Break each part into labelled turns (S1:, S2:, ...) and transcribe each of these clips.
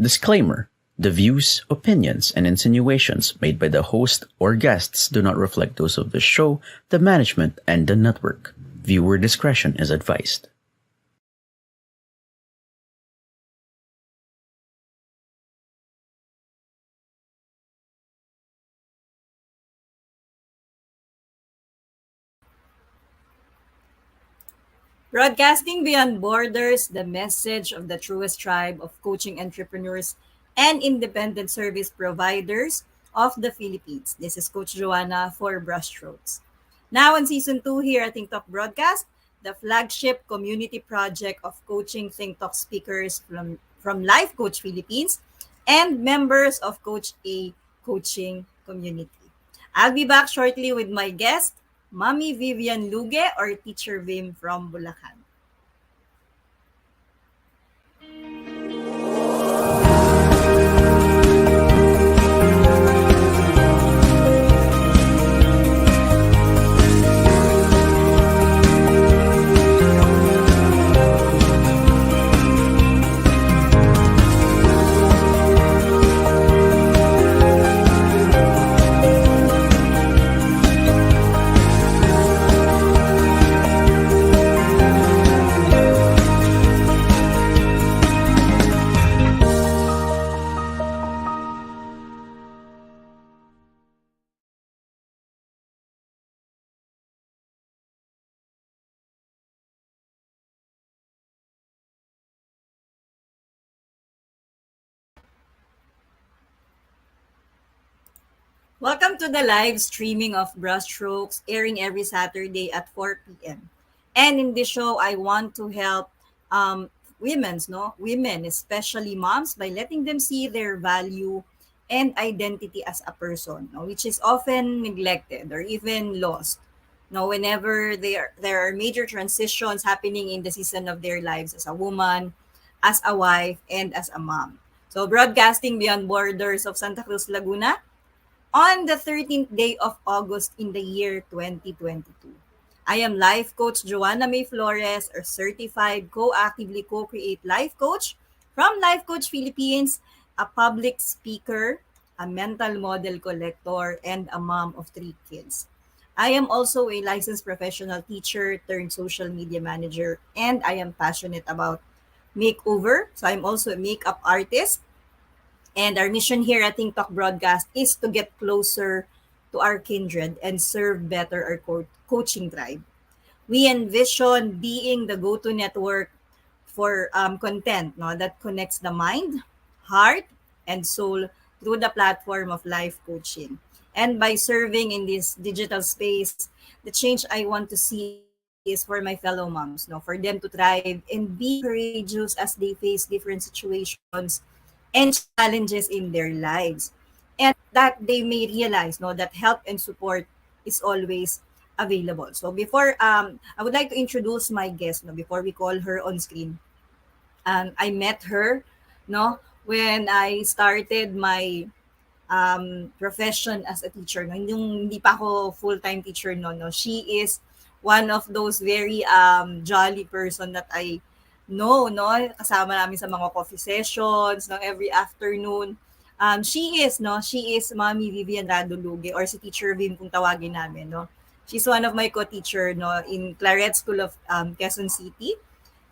S1: Disclaimer: the views, opinions, and insinuations made by the host or guests do not reflect those of the show, the management, and the network. Viewer discretion is advised.
S2: Broadcasting beyond borders, the message of the truest tribe of coaching entrepreneurs and independent service providers of the Philippines. This is Coach Joanna for Brushstrokes. Now in Season 2 here at Think Talk Broadcast, the flagship community project of coaching Think Talk speakers from Life Coach Philippines and members of Coach A coaching community. I'll be back shortly with my guest, Mommy Vivian Lugue or Teacher Vim from Bulacan. Welcome to the live streaming of Brushstrokes, airing every Saturday at 4 p.m. And in this show, I want to help women, especially moms, by letting them see their value and identity as a person, no, which is often neglected or even lost. No, whenever there are major transitions happening in the season of their lives as a woman, as a wife, and as a mom. So, broadcasting beyond borders of Santa Cruz, Laguna, on the 13th day of August in the year 2022. I am life coach Joanna May Flores, a certified co-actively co-create life coach from Life Coach Philippines, a public speaker, a mental model collector, and a mom of 3 kids. I am also a licensed professional teacher turned social media manager, and I am passionate about makeover. So I'm also a makeup artist. And our mission here at Think Talk Broadcast is to get closer to our kindred and serve better our coaching tribe. We envision being the go-to network for content that connects the mind, heart, and soul through the platform of life coaching. And by serving in this digital space, the change I want to see is for my fellow moms, for them to thrive and be courageous as they face different situations and challenges in their lives. And that they may realize that help and support is always available. So before I would like to introduce my guest before we call her on screen. I met her when I started my profession as a teacher. Yung hindi pa ako full-time teacher no. She is one of those very jolly person that I know, kasama namin sa mga coffee sessions, every afternoon. She is Mommy Vivian Rado Lugue or si Teacher Vim kung tawagin namin, She's one of my co-teacher, in Claret School of Quezon City.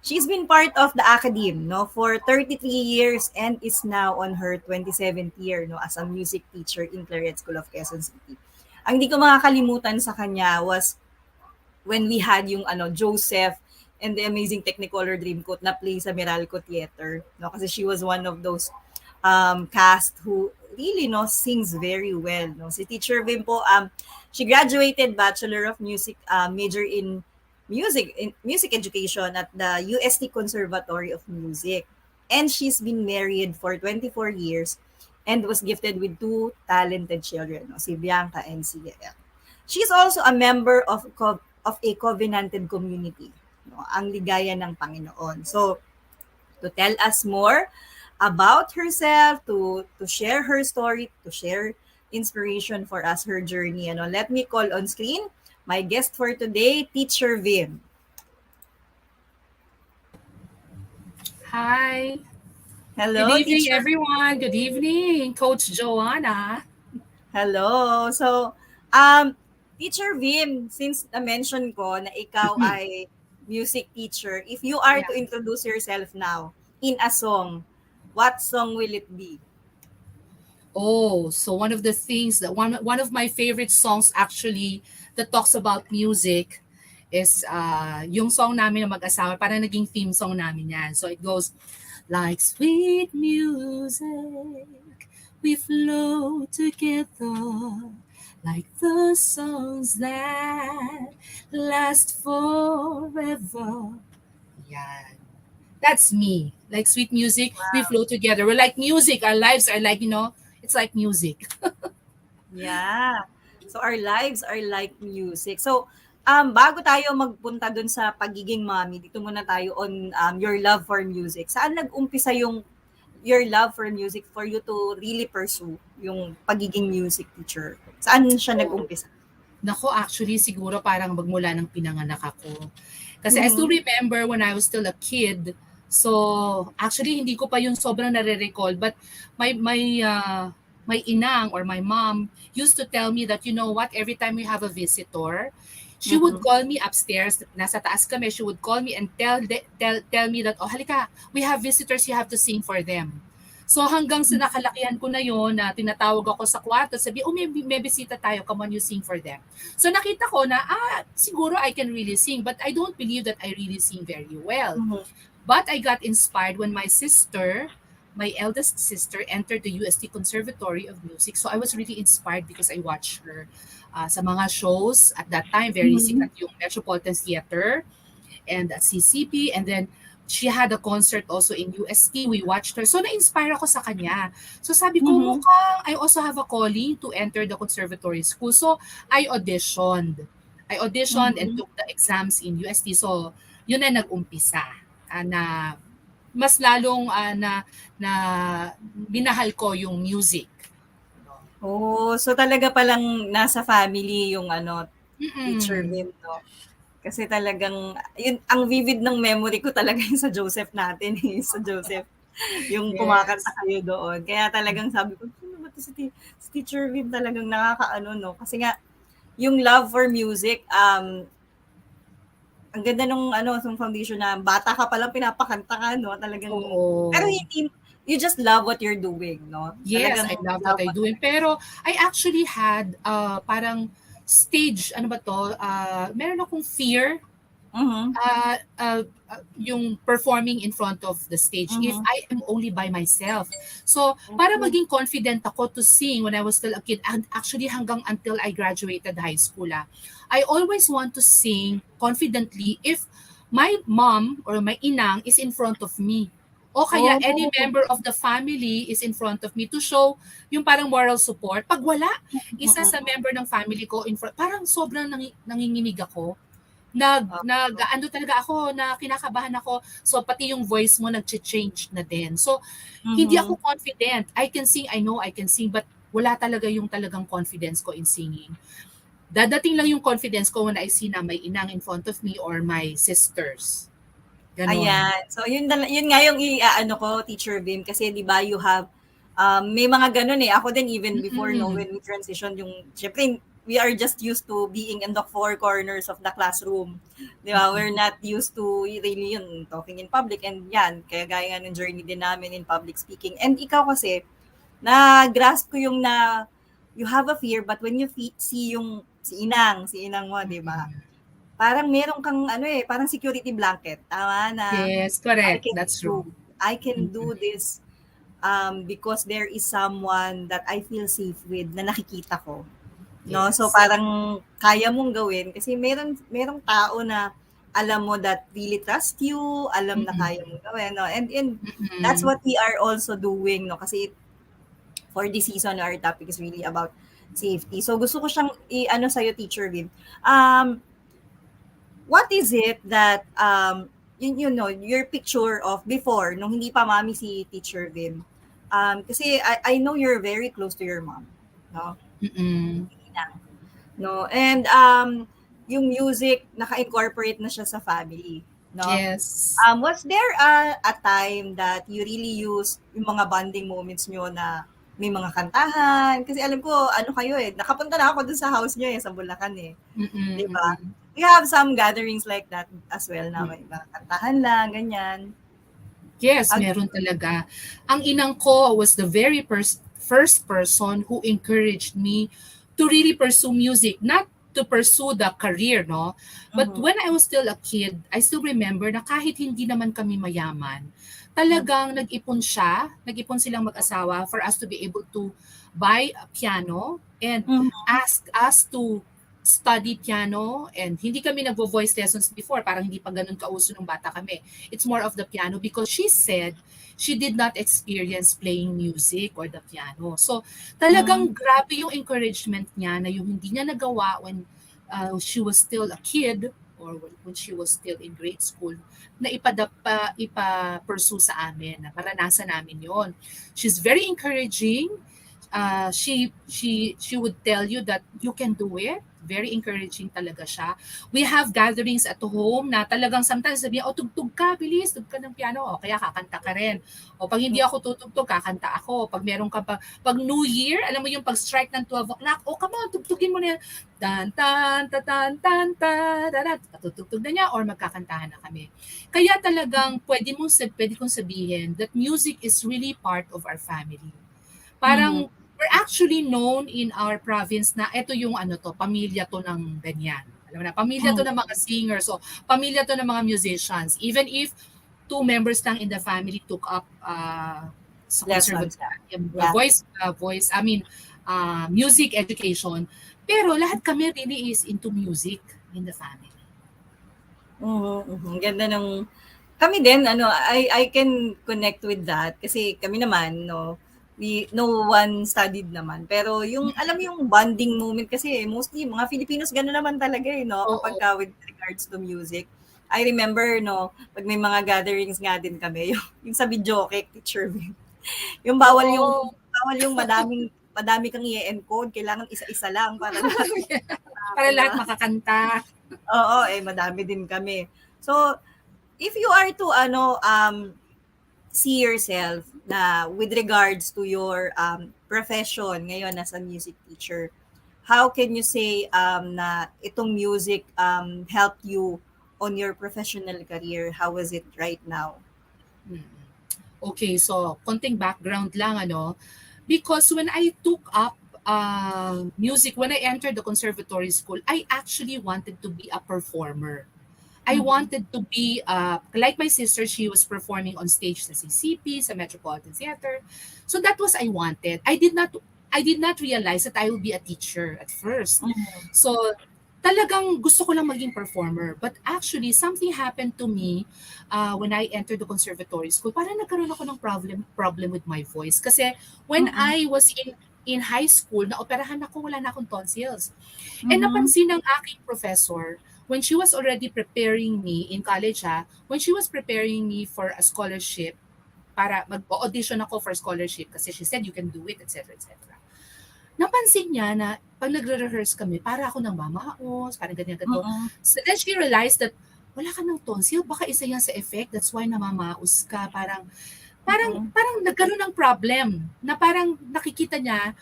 S2: She's been part of the academe, for 33 years and is now on her 27th year, as a music teacher in Claret School of Quezon City. Ang hindi ko makakalimutan sa kanya was when we had yung Joseph and the Amazing Technicolor Dreamcoat na play sa Meralco Theater, kasi she was one of those cast who really sings very well, Si Teacher Vim po, she graduated Bachelor of Music Major in music education at the UST Conservatory of Music. And she's been married for 24 years and was gifted with 2 talented children, si Bianca and si Yael. She's also a member of a covenanted community, ang Ligaya ng Panginoon. So, to tell us more about herself, to share her story, to share inspiration for us, her journey, let me call on screen my guest for today, Teacher Vim.
S3: Hi. Good
S2: Hello,
S3: evening,
S2: teacher.
S3: everyone. Good evening, Coach Joanna.
S2: Hello. So, um, Teacher Vim, since na-mention ko na ikaw ay music teacher, if you are
S3: Yeah.
S2: to introduce yourself now in a song, what song will it be?
S3: Oh, so one of the things that one of my favorite songs actually that talks about music is yung song namin na mag-asawa. Parang naging theme song namin yan. So it goes like sweet music, we flow together like the songs that last forever. Yan. That's me. Like sweet music, we flow together. We're like music. Our lives are like, it's like music.
S2: Yeah. So, our lives are like music. So, bago tayo magpunta dun sa pagiging mommy, dito muna tayo on your love for music. Saan nag-umpisa yung your love for music for you to really pursue yung pagiging music teacher? Saan siya
S3: Oh.
S2: nag-umpisa?
S3: Nako, actually, siguro parang magmula ng pinanganak ako. Kasi I still
S2: Mhm.
S3: remember when I was still a kid. So, actually, hindi ko pa yung sobrang nare-recall. But my inang or my mom used to tell me that, you know what, every time we have a visitor, she would
S2: Mhm.
S3: call me upstairs. Nasa taas kami, she would call me and tell me that, oh, halika, we have visitors, you have to sing for them. So hanggang sa nakalakihan ko na yon na tinatawag ako sa kwarto, sabi, oh, may bisita tayo, come on, you sing for them. So nakita ko na, siguro I can really sing, but I don't believe that I really sing very well.
S2: Mhm.
S3: But I got inspired when my eldest sister, entered the UST Conservatory of Music. So I was really inspired because I watched her sa mga shows. At that time, very
S2: Mhm.
S3: sikat yung Metropolitan Theater and at CCP. And then she had a concert also in UST. We watched her. So na-inspire ako sa kanya. So sabi ko,
S2: Mhm.
S3: mukhang I also have a calling to enter the conservatory school. So I auditioned. And
S2: Mhm.
S3: took the exams in UST. So yun na nag-umpisa na mas lalong na minahal ko yung music.
S2: Oh, so talaga palang nasa family yung ano, Teacher
S3: Mm-mm.
S2: Vim, 'no? Kasi talagang yun ang vivid ng memory ko talaga yung sa Joseph natin, eh, sa Joseph, yung kumakanta
S3: Yes.
S2: kayo doon. Kaya talagang sabi ko, "Sino ba 'to si Teacher Vim?" Talagang nakakaano 'no, kasi nga yung love for music, ang ganda nung ano, nung foundation na bata ka palang pinapakanta ka 'no, talagang pero
S3: Oo.
S2: hindi you just love what you're doing 'no?
S3: Yes,
S2: Talagang
S3: I love what
S2: love
S3: I
S2: what
S3: doing. Pero I actually had parang stage, ano ba to? Meron akong fear
S2: mhm,
S3: yung performing in front of the stage if
S2: mhm,
S3: I am only by myself. So, para
S2: okey.
S3: maging confident ako to sing when I was still a kid, and actually hanggang until I graduated high school, I always want to sing confidently if my mom or my inang is in front of me. O kaya any
S2: Oh,
S3: member of the family is in front of me to show yung parang moral support. Pag wala, isa sa
S2: mm,
S3: member ng family ko in front, parang sobrang nanginginig ako
S2: oo,
S3: ano talaga ako na kinakabahan ako. So pati yung voice mo nagche-change na din. So hindi
S2: mhm.
S3: ako confident. I can sing, I know I can sing, but wala talaga yung talagang confidence ko in singing. Dadating lang yung confidence ko when I see na may inang in front of me or my sisters. Ganon.
S2: Ayan. So yun nga yung i-aano ko, Teacher Vim, kasi 'di ba you have may mga gano'n, eh. Ako din even before 'no,
S3: Mm-mm.
S2: when we transition yung siyempre we are just used to being in the four corners of the classroom, 'di ba? We're
S3: Mm-mm.
S2: not used to really yun, talking in public and 'yan, kaya gaya nga ng journey din namin in public speaking. And ikaw kasi, na-grasp ko yung na you have a fear but when you see yung si inang mo, 'di ba? Parang meron kang ano, eh, parang security blanket, tama na,
S3: Yes,
S2: I
S3: correct.
S2: can
S3: That's
S2: do
S3: true.
S2: I can
S3: Mm-mm.
S2: do this, because there is someone that I feel safe with na nakikita ko, 'no? So,
S3: Yes.
S2: parang kaya mong gawin kasi merong tao na alam mo that really trust you, alam na kaya
S3: Mm-mm.
S2: mong gawin, 'no? And that's
S3: Mm-mm.
S2: what we are also doing, 'no? Kasi for this season, our topic is really about safety. So, gusto ko siyang i-ano sa'yo, Teacher Vin. What is it that you know your picture of before nung hindi pa mami si Teacher Vim, kasi I know you're very close to your mom, no,
S3: Mm-mm.
S2: no, and yung music naka-incorporate na siya sa family. no?
S3: Yes.
S2: Was there a time that you really used yung mga bonding moments nyo na may mga kantahan? Kasi alam ko, ano kayo eh, nakapunta na ako dun sa house nyo eh, sa Bulacan eh.
S3: Mm-mm,
S2: Di ba?
S3: mm-mm.
S2: We have some gatherings like that as well na
S3: Mm.
S2: may mga kantahan lang, ganyan.
S3: Yes,
S2: How,
S3: meron talaga. Ang inang ko was the very first person who encouraged me to really pursue music, not to pursue the career, no? But
S2: Mhm.
S3: when I was still a kid, I still remember na kahit hindi naman kami mayaman,
S2: Mhm.
S3: talagang nag-ipon silang mag-asawa for us to be able to buy a piano and
S2: Mhm.
S3: ask us to study piano, and hindi kami nagvo-voice lessons before, parang hindi pa ganun kauso nung bata kami. It's more of the piano because she said she did not experience playing music or the piano. So talagang grabe yung encouragement niya na yung hindi niya nagawa when she was still a kid or when she was still in grade school, na ipa-pursue sa amin, na maranasan namin yon. She's very encouraging. She would tell you that you can do it. Very encouraging talaga siya. We have gatherings at home na talagang sometimes sabihin, oh, tugtog ka, bilis, tugtog ka ng piano, o kaya kakanta ka rin. O pag hindi ako tutugtog, kakanta ako. Pag meron ka pag New Year, alam mo yung pag-strike ng 12 o'clock, oh, come on, tugtugin mo na yan. Tan, tan, tan, tan, tan, tan, patutugtog na niya or magkakantahan na kami. Kaya talagang pwede kong sabihin that music is really part of our family.
S2: Mhm.
S3: Parang we're actually known in our province na ito yung ano to, pamilya to ng ganyan. Alam mo na, pamilya to
S2: Mhm.
S3: ng mga singers, so pamilya to ng mga musicians. Even if two members lang in the family took up sa
S2: Lessons.
S3: conservatory,
S2: Yeah.
S3: music education. Pero lahat kami really is into music in the family.
S2: Mhm. Mhm. Ganda ng kami din ano, I can connect with that kasi kami naman no, no one studied naman. Pero yung alam mo yung bonding moment kasi mostly mga Filipinos gano'n naman talaga eh no
S3: Oo.
S2: kapagka with regards to music. I remember no, pag may mga gatherings nga din kami, yung sa videoke, Teacher Vim. Yung
S3: Oo.
S2: bawal yung madami kang i-encode, kailangan isa-isa lang para lahat
S3: Para
S2: di
S3: lahat
S2: ba?
S3: makakanta.
S2: Oo, eh madami din kami. So, if you are to see yourself na with regards to your profession ngayon as a music teacher, how can you say na itong music helped you on your professional career? How is it right now?
S3: Mm. Okay, so konting background lang ano. Because when I took up music, when I entered the conservatory school, I actually wanted to be a performer. I
S2: Mhm.
S3: wanted to be, like my sister, she was performing on stage sa CCP, sa Metropolitan Theater. So that was I wanted. I did not realize that I will be a teacher at first.
S2: Mhm.
S3: So talagang gusto ko lang maging performer. But actually, something happened to me when I entered the conservatory school. Parang nagkaroon ako ng problem with my voice. Kasi when
S2: Mhm.
S3: I was in high school, naoperahan ako, wala na akong tonsils. And
S2: Mhm.
S3: napansin ng aking professor, when she was already preparing me in college when she was preparing me for a scholarship, para mag-audition ako for scholarship kasi she said you can do it, etc. etc. Napansin niya na pag nagre-rehearse kami, para ako nang mamaos, parang ganyan gato.
S2: Mhm.
S3: So then she realized that wala ka ng tonsil, baka isa yan sa effect, that's why namamaos ka. Parang, parang,
S2: Mhm.
S3: parang nagkaroon ng problem na parang nakikita niya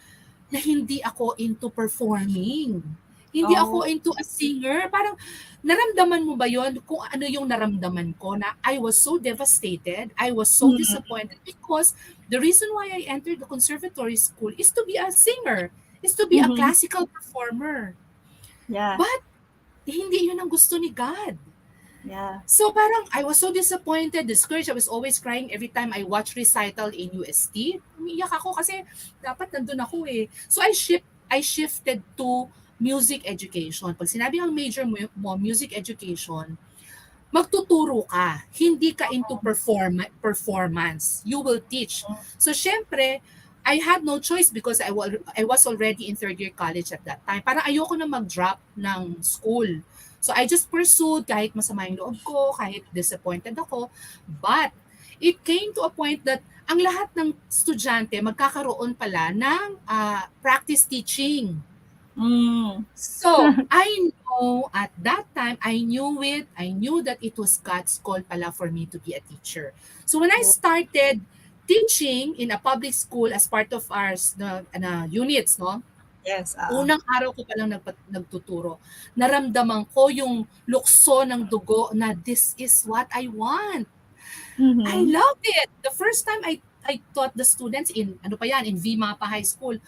S3: na hindi ako into performing. Hindi ako
S2: Oh.
S3: into a singer. Parang naramdaman mo ba yon kung ano yung naramdaman ko na I was so devastated, I was so
S2: Mhm.
S3: disappointed because the reason why I entered the conservatory school is to be a singer, is to be a
S2: Mhm.
S3: classical performer.
S2: Yeah.
S3: But hindi yun ang gusto ni God.
S2: Yeah.
S3: So parang I was so disappointed, discouraged. I was always crying every time I watch recital in UST. Umiiyak ako kasi dapat nandun ako eh. So I shifted to music education. Pag sinabi ang major mo, music education, magtuturo ka. Hindi ka into performance. You will teach. So syempre, I had no choice because I was already in third year college at that time. Parang ayoko na mag-drop ng school. So I just pursued kahit masama yung loob ko, kahit disappointed ako. But it came to a point that ang lahat ng estudyante magkakaroon pala ng practice teaching.
S2: Mm.
S3: So, I know, at that time, I knew it. I knew that it was God's call pala for me to be a teacher. So when I started teaching in a public school as part of our units, no,
S2: Yes.
S3: unang araw ko palang nagtuturo, naramdaman ko yung lukso ng dugo na this is what I want. I
S2: Mm-hmm.
S3: loved it. The first time I taught the students in ano pa yan, in Vimapa High School,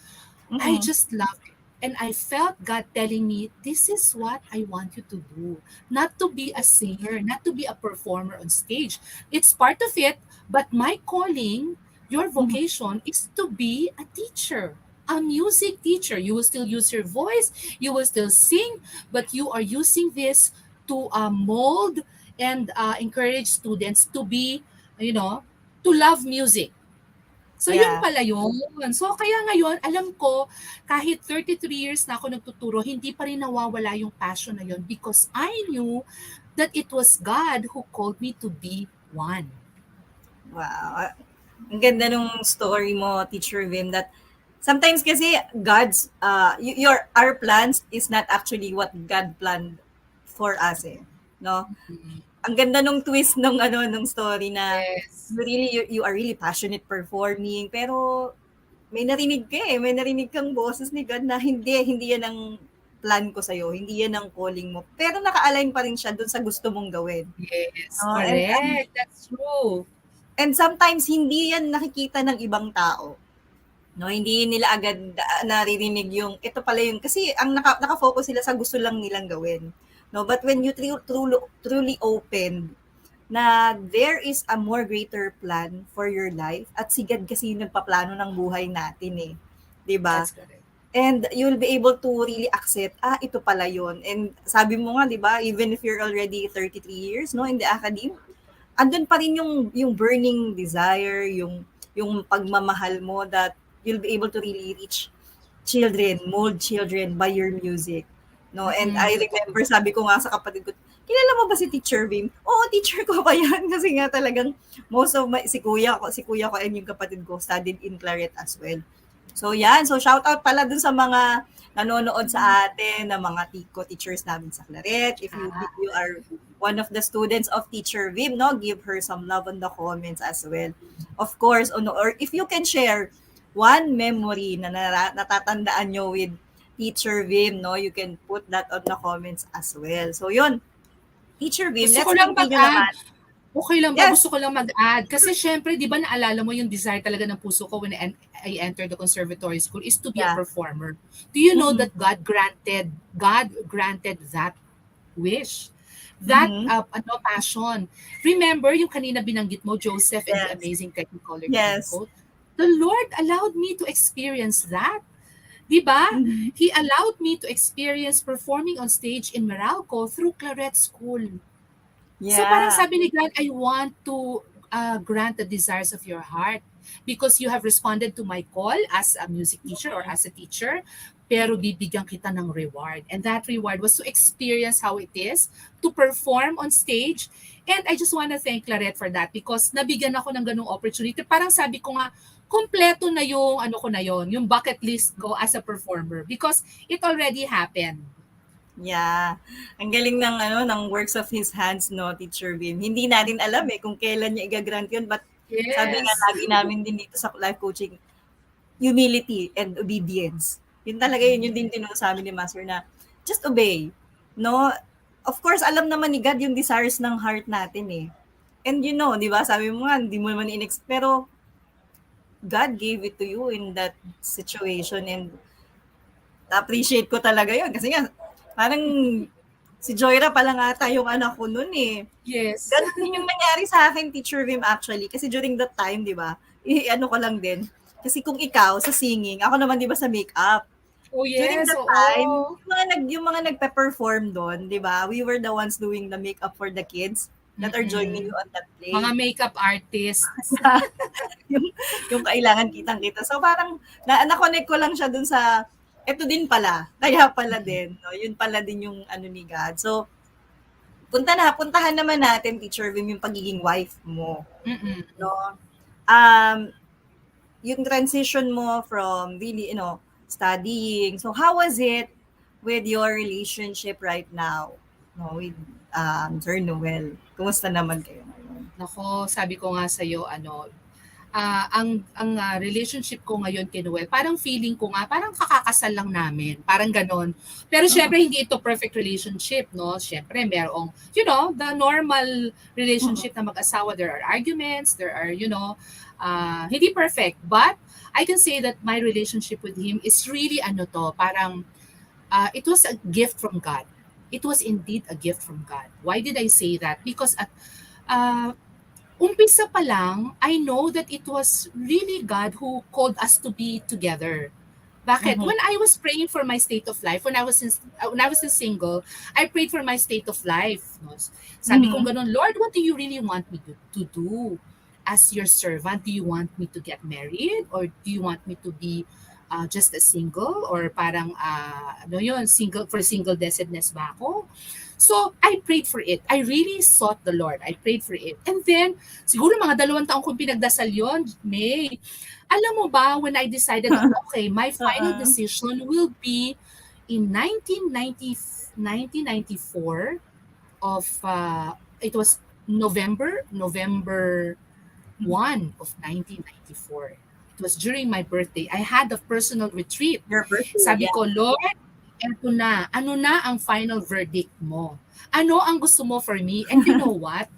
S3: I
S2: Mm-hmm.
S3: just loved it. And I felt God telling me, this is what I want you to do. Not to be a singer, not to be a performer on stage. It's part of it, but my calling, your
S2: Mm-hmm.
S3: vocation is to be a teacher, a music teacher. You will still use your voice, you will still sing, but you are using this to mold and encourage students to be, you know, to love music. So yun
S2: Yeah.
S3: pala yun. So kaya ngayon, alam ko, kahit 33 years na ako nagtuturo, hindi pa rin nawawala yung passion na yun because I knew that it was God who called me to be one.
S2: Wow. Ang ganda nung story mo, Teacher Vim, that sometimes kasi God's, our plans is not actually what God planned for us eh. No? Ang ganda nung twist nung story na
S3: Yes.
S2: you are really passionate performing, pero may narinig kang boses ni God na hindi yan ang plan ko sa'yo, hindi yan ang calling mo. Pero naka-align pa rin siya dun sa gusto mong gawin.
S3: Yes,
S2: No?
S3: correct. That's true.
S2: And sometimes hindi yan nakikita ng ibang tao. No, hindi nila agad naririnig yung ito pala yung kasi ang naka-focus sila sa gusto lang nilang gawin. No, but when you truly open na there is a more greater plan for your life at si God kasi yung nagpaplano ng buhay natin eh. 'Di ba?
S3: That's correct.
S2: And you'll be able to really accept, ito pala yon. And sabi mo nga, 'di ba, even if you're already 33 years no in the academy, andun pa rin yung burning desire, yung pagmamahal mo that you'll be able to really reach children, mold children by your music. No, and I
S3: Totoo.
S2: remember sabi ko nga sa kapatid ko, kilala mo ba si Teacher Vim? Oo, teacher ko pa yan kasi nga talagang most of my si kuya ko and yung kapatid ko studied in Claret as well. So yan, so shout out pala dun sa mga nanonood sa atin na mga teachers namin sa Claret. If
S3: Ah,
S2: you are one of the students of Teacher Vim, no, give her some love on the comments as well. Of course, or if you can share one memory na natatandaan nyo with Teacher Vim, no, you can put that on the comments as well. So yun, Teacher Vim,
S3: gusto ko
S2: let's
S3: lang
S2: continue
S3: mag-add.
S2: naman.
S3: Okay lang ba?
S2: Yes.
S3: Gusto ko lang mag-add. Kasi syempre, di ba naalala mo yung desire talaga ng puso ko when I entered the conservatory school is to be a
S2: Yeah.
S3: performer. Do you know
S2: Mm-mm.
S3: that God granted that wish? That
S2: Mm-hmm.
S3: passion. Remember yung kanina binanggit mo, Joseph and the
S2: Yes.
S3: Amazing Technicolor
S2: Yes.
S3: Dreamcoat? The Lord allowed me to experience that. Di ba?
S2: Mm-hmm.
S3: He allowed me to experience performing on stage in Meralco through Claret School. So parang
S2: Yeah.
S3: sabi ni God, I want to grant the desires of your heart because you have responded to my call as a music teacher or as a teacher, pero bibigyan kita ng reward. And that reward was to experience how it is to perform on stage. And I just want to thank Claret for that because nabigyan ako ng ganung opportunity. Parang sabi ko nga, kompleto na yung ano ko na yon, yung bucket list ko as a performer because it already happened.
S2: Yeah. Ang galing ng works of his hands, no, Teacher Vim. Hindi natin alam kung kailan niya i-grant yun, but sabi nga
S3: Yes.
S2: lagi namin din dito sa life coaching, humility and obedience. Yun talaga yun din tinuro sa amin ni Master na just obey. No? Of course, alam naman ni God yung desires ng heart natin eh. And you know, di ba, sabi mo nga, hindi mo naman pero God gave it to you in that situation and appreciate ko talaga yun. Kasi nga, parang si Joyra pala nga yung anak ko nun eh.
S3: Yes.
S2: Ganun din yung nangyari sa akin, Teacher Vim, actually. Kasi during that time, di ba, ano ko lang din. Kasi kung ikaw sa singing, ako naman di ba sa makeup.
S3: Oh
S2: During
S3: yes,
S2: that time,
S3: oo.
S2: yung mga nagpe-perform doon, di ba, we were the ones doing the makeup for the kids that are joining you on that play.
S3: Mga makeup artists.
S2: yung kailangan kitang-kita. So parang na-connect ko lang siya dun sa eto din pala. Kaya pala din, no? Yun pala din yung ano ni God. So puntahan naman natin, Teacher Vim, yung pagiging wife mo,
S3: Mm-mm.
S2: no? Yung transition mo from really, studying. So how was it with your relationship right now, no, with Sir Noel? Kumusta naman kayo ngayon?
S3: Nako, sabi ko nga sa'yo, ang relationship ko ngayon kay Noel, parang feeling ko nga, parang kakakasal lang namin. Parang ganon. Pero syempre, hindi ito perfect relationship, no? Syempre, merong, the normal relationship na mag-asawa. There are arguments, there are, hindi perfect. But, I can say that my relationship with him is really, parang, it was a gift from God. It was indeed a gift from God. Why did I say that? Because uh, umpisa pa lang, I know that it was really God who called us to be together. Bakit?
S2: Mhm.
S3: When I was praying for my state of life, when I was still single, I prayed for my state of life. No? Sabi ko
S2: Mhm.
S3: ganun, Lord, what do you really want me to do as your servant? Do you want me to get married, or do you want me to be just a single, or parang single blessedness ba ako? So, I prayed for it. I really sought the Lord. I prayed for it. And then, siguro mga 2 taong kong pinagdasal yon, May. Alam mo ba, when I decided that, okay, my final
S2: Uh-uh.
S3: decision will be in 1994 of, it was November 1 of 1994. It was during my birthday. I had a personal retreat.
S2: Your birthday,
S3: Sabi
S2: yeah.
S3: ko, Lord, eto na. Ano na ang final verdict mo? Ano ang gusto mo for me? And you know what?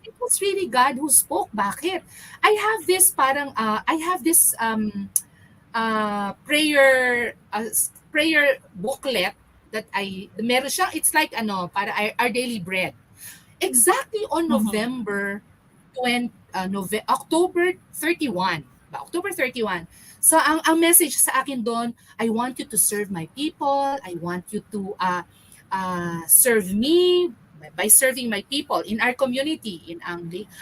S3: It was really God who spoke. Bakit? I have this prayer booklet that meron siya, it's like para our daily bread. Exactly on
S2: Mhm.
S3: October 31. October 31. So ang message sa akin doon, I want you to serve my people. I want you to serve me by serving my people in our community.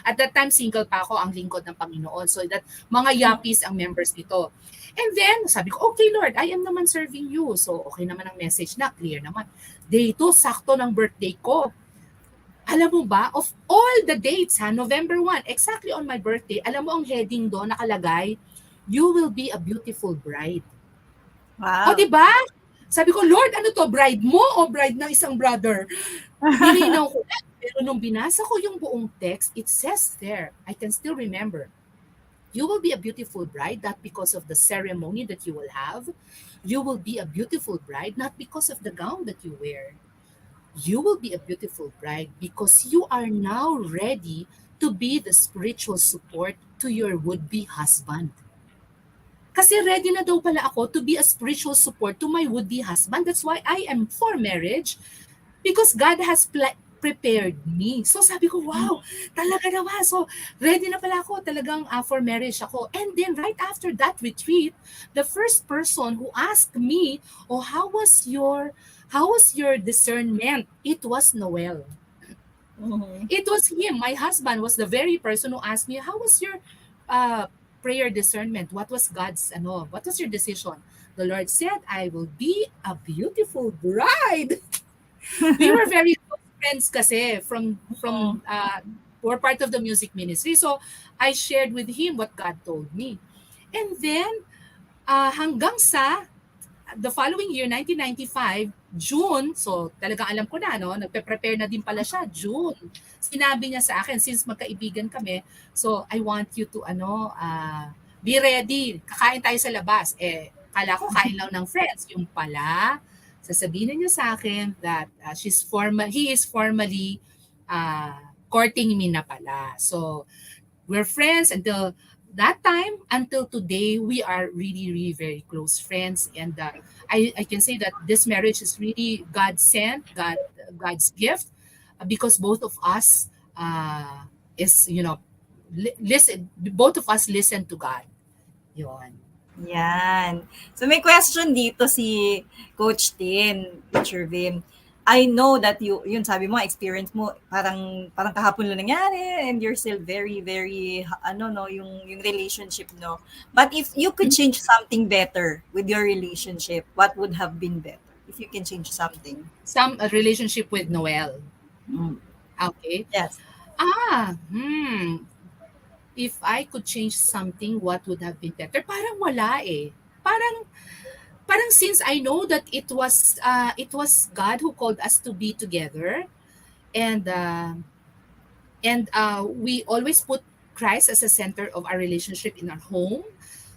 S3: At that time, single pa ako, ang lingkod ng Panginoon. So that mga yapis ang members nito. And then, sabi ko, okay Lord, I am naman serving you. So okay naman ang message na, clear naman. Day ito, sakto ng birthday ko. Alam mo ba, of all the dates, November 1, exactly on my birthday, alam mo ang heading doon nakalagay, you will be a beautiful bride. O,
S2: Wow.
S3: di ba? Sabi ko, Lord, ano to, bride mo o bride ng isang brother? Nilinaw ko. Pero nung binasa ko yung buong text, it says there, I can still remember, you will be a beautiful bride, not because of the ceremony that you will have. You will be a beautiful bride, not because of the gown that you wear. You will be a beautiful bride because you are now ready to be the spiritual support to your would-be husband. Kasi ready na daw pala ako to be a spiritual support to my would-be husband. That's why I am for marriage, because God has prepared me. So sabi ko, wow, talaga naman. So ready na pala ako, talagang for marriage ako. And then right after that retreat, the first person who asked me, oh, how was your discernment? It was Noel.
S2: Mhm.
S3: It was him. My husband was the very person who asked me, how was your uh, prayer discernment? What was what was your decision? The Lord said, I will be a beautiful bride. We were very close friends kasi
S2: Mhm.
S3: we're part of the music ministry. So I shared with him what God told me. And then hanggang sa the following year, 1995, June, so talagang alam ko na, no, nagpe-prepare na din pala siya, June. Sinabi niya sa akin, since magkaibigan kami, so I want you to, be ready, kakain tayo sa labas. Kala ko kain lang ng friends. Yung pala, sasabihin niya sa akin that he is formally courting me na pala. So, we're friends until that time, until today. We are really, really very close friends, and I can say that this marriage is really God sent, God's gift, because both of us is listen. Both of us listen to God. Yon.
S2: Yan. So may question dito si Coach Tin, Teacher Vim. I know that yun sabi mo, experience mo, parang kahapon lang nangyari and you're still very, very, no, yung relationship, no. But if you could change something better with your relationship, what would have been better? If you can change something.
S3: Some relationship with Noel.
S2: Mm.
S3: Okay.
S2: Yes.
S3: Ah, if I could change something, what would have been better? Parang wala eh. Parang parang since I know that it was God who called us to be together, and we always put Christ as a center of our relationship in our home.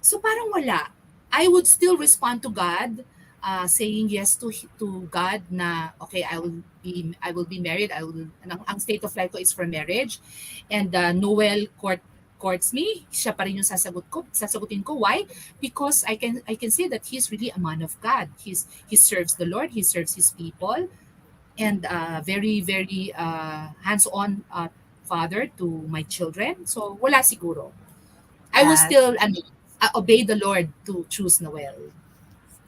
S3: So parang wala. I would still respond to God, saying yes to God na okay, I will be married. Ang state of life ko is for marriage, and Noel courts me. Siya pa rin yung sasagutin ko. Why? Because I can see that he's really a man of God. He serves the Lord. He serves his people, and very very hands-on father to my children. So wala siguro. I will
S2: Yeah.
S3: still obey the Lord to choose Noel.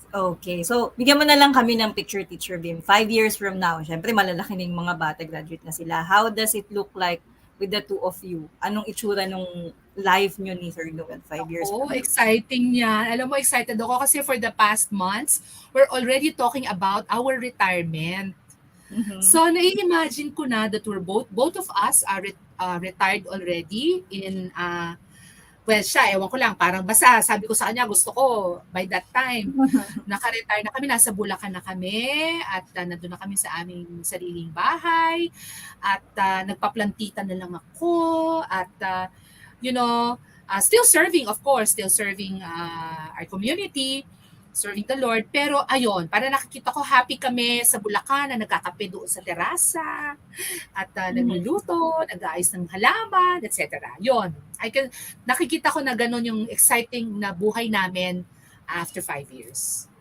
S2: Okay. So, bigyan mo na lang kami ng picture, Teacher Vim. 5 years from now, syempre malalaki na yung mga bata, graduate na sila. How does it look like with the two of you? Anong itsura nung life nyo ni Sir Noel 5 years
S3: Oh,
S2: from now?
S3: exciting yan. Alam mo, excited ako kasi for the past months, we're already talking about our retirement.
S2: Mhm.
S3: So, nai-imagine ko na that both of us are retired already in well, siya, ewan ko lang, parang basta sabi ko sa kanya, gusto ko by that time, naka-retire na kami, nasa Bulacan na kami, at nandun na kami sa aming sariling bahay, at nagpaplantitan na lang ako, at still serving, of course, still serving our community, serving the Lord. Pero ayun, para nakikita ko happy kami sa Bulacan na nagkakape doon sa terasa, at nagluluto, nag-aayos ng halaman, etc. Yon. Nakikita ko na ganun yung exciting na buhay namin after 5 years.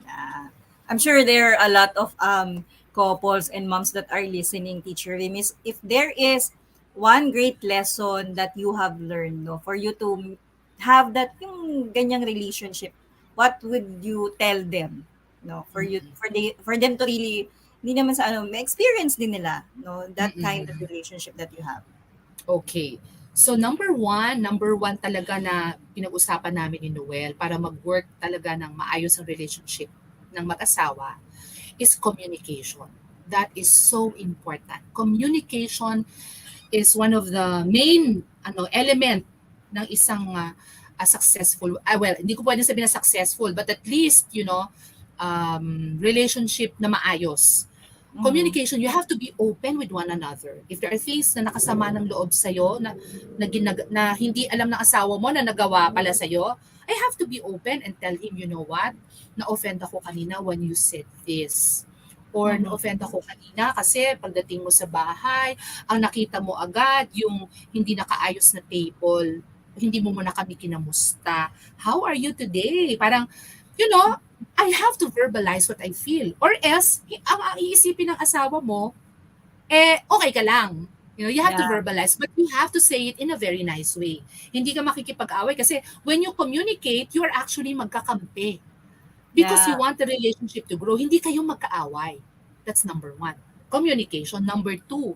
S2: Yeah. I'm sure there are a lot of couples and moms that are listening, Teacher Vim. If there is one great lesson that you have learned, no, for you to have that yung ganyang relationship, what would you tell them? No, for them to really hindi naman sa may experience din nila, no, that kind of relationship that you have.
S3: Okay. So number one talaga na pinag-usapan namin ni Noel para mag-work talaga ng maayos ang relationship ng mag-asawa is communication. That is so important. Communication is one of the main element ng isang successful, well, hindi ko pwedeng sabihin na successful, but at least, relationship na maayos. Communication, you have to be open with one another. If there are things na nakasama ng loob sa'yo, na hindi alam ng asawa mo na nagawa pala sa'yo, I have to be open and tell him, you know what, na-offend ako kanina when you said this. Or na-offend ako kanina kasi pagdating mo sa bahay, ang nakita mo agad yung hindi nakaayos na table. Hindi mo muna kami kinamusta. How are you today? Parang, I have to verbalize what I feel. Or else, ang iisipin ng asawa mo, okay ka lang. You have to verbalize, but you have to say it in a very nice way. Hindi ka makikipag-away kasi when you communicate, you are actually magkakampi. Because you want the relationship to grow. Hindi kayo magkaaway. That's number one. Communication. Number two,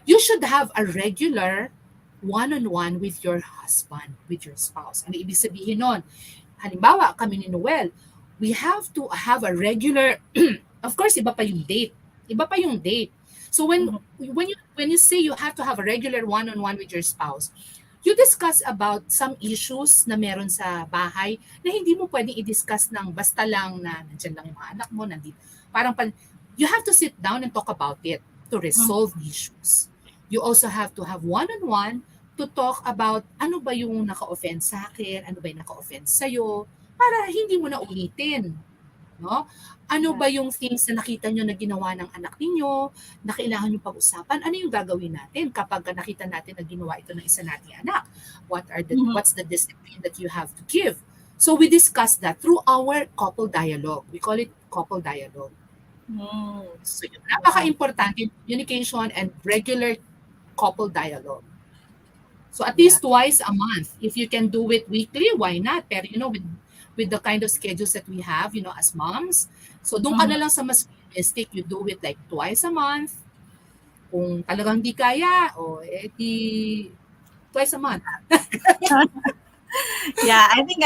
S3: you should have a regular one-on-one with your husband, with your spouse. Ano ibig sabihin nun? Halimbawa, kami ni Noel, we have to have a regular, of course, iba pa yung date. Iba pa yung date. So when you say you have to have a regular one-on-one with your spouse, you discuss about some issues na meron sa bahay na hindi mo pwedeng i-discuss ng basta lang na nandiyan lang yung mga anak mo, nandito. You have to sit down and talk about it to resolve issues. You also have to have one-on-one to talk about ano ba yung naka-offend sa akin, ano ba yung naka-offend sa'yo, para hindi mo na ulitin. No? Ano ba yung things na nakita nyo na ginawa ng anak ninyo, na kailangan nyo pag-usapan? Ano yung gagawin natin kapag nakita natin na ginawa ito ng isa nating anak? What's the discipline that you have to give? So we discuss that through our couple dialogue. We call it couple dialogue. So yun, napaka-importante communication and regular couple dialogue. So at least twice a month. If you can do it weekly, why not? Pero with the kind of schedules that we have, as moms. So doon ka na lang sa mas realistic, you do it like twice a month. Kung talagang di kaya, twice a month.
S2: Yeah, I think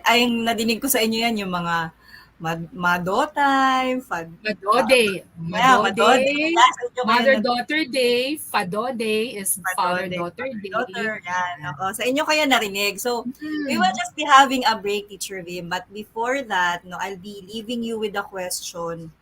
S2: ay nadinig ko sa inyo yan yung mga Mado time,
S3: Madode.
S2: yeah, Madode.
S3: Madode.
S2: Yeah, sa inyo kayo
S3: Mother-daughter day. Fadode is
S2: Father,
S3: father-daughter
S2: daughter,
S3: day.
S2: yan.
S3: Yeah.
S2: Oo, sa inyo kaya narinig. So, we will
S3: Hmm.
S2: just be having a break, Teacher Vim. But before that, no, I'll be leaving you with a question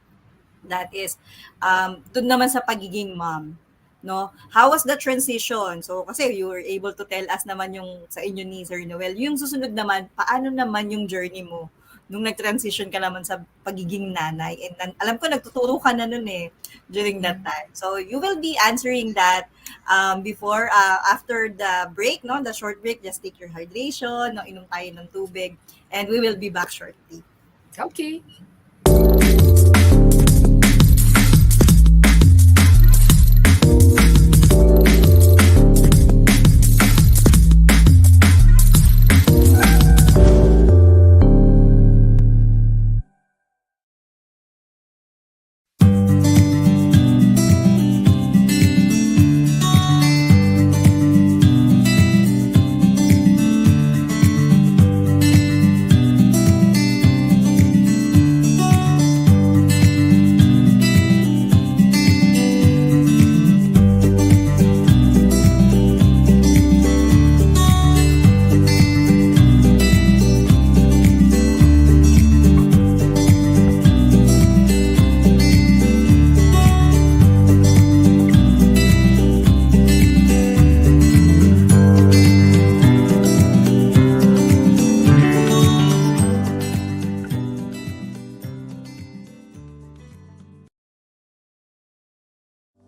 S2: that is, dun naman sa pagiging mom. No? How was the transition? So, kasi you were able to tell us naman yung sa inyo ni Sir Noel. Yung susunod naman, paano naman yung journey mo nung nag-transition ka naman sa pagiging nanay? And alam ko, nagtuturo ka na nun eh during that time. So, you will be answering that after the break, no? The short break, just take your hydration, no? Inom tayo ng tubig, and we will be back shortly.
S3: Okay.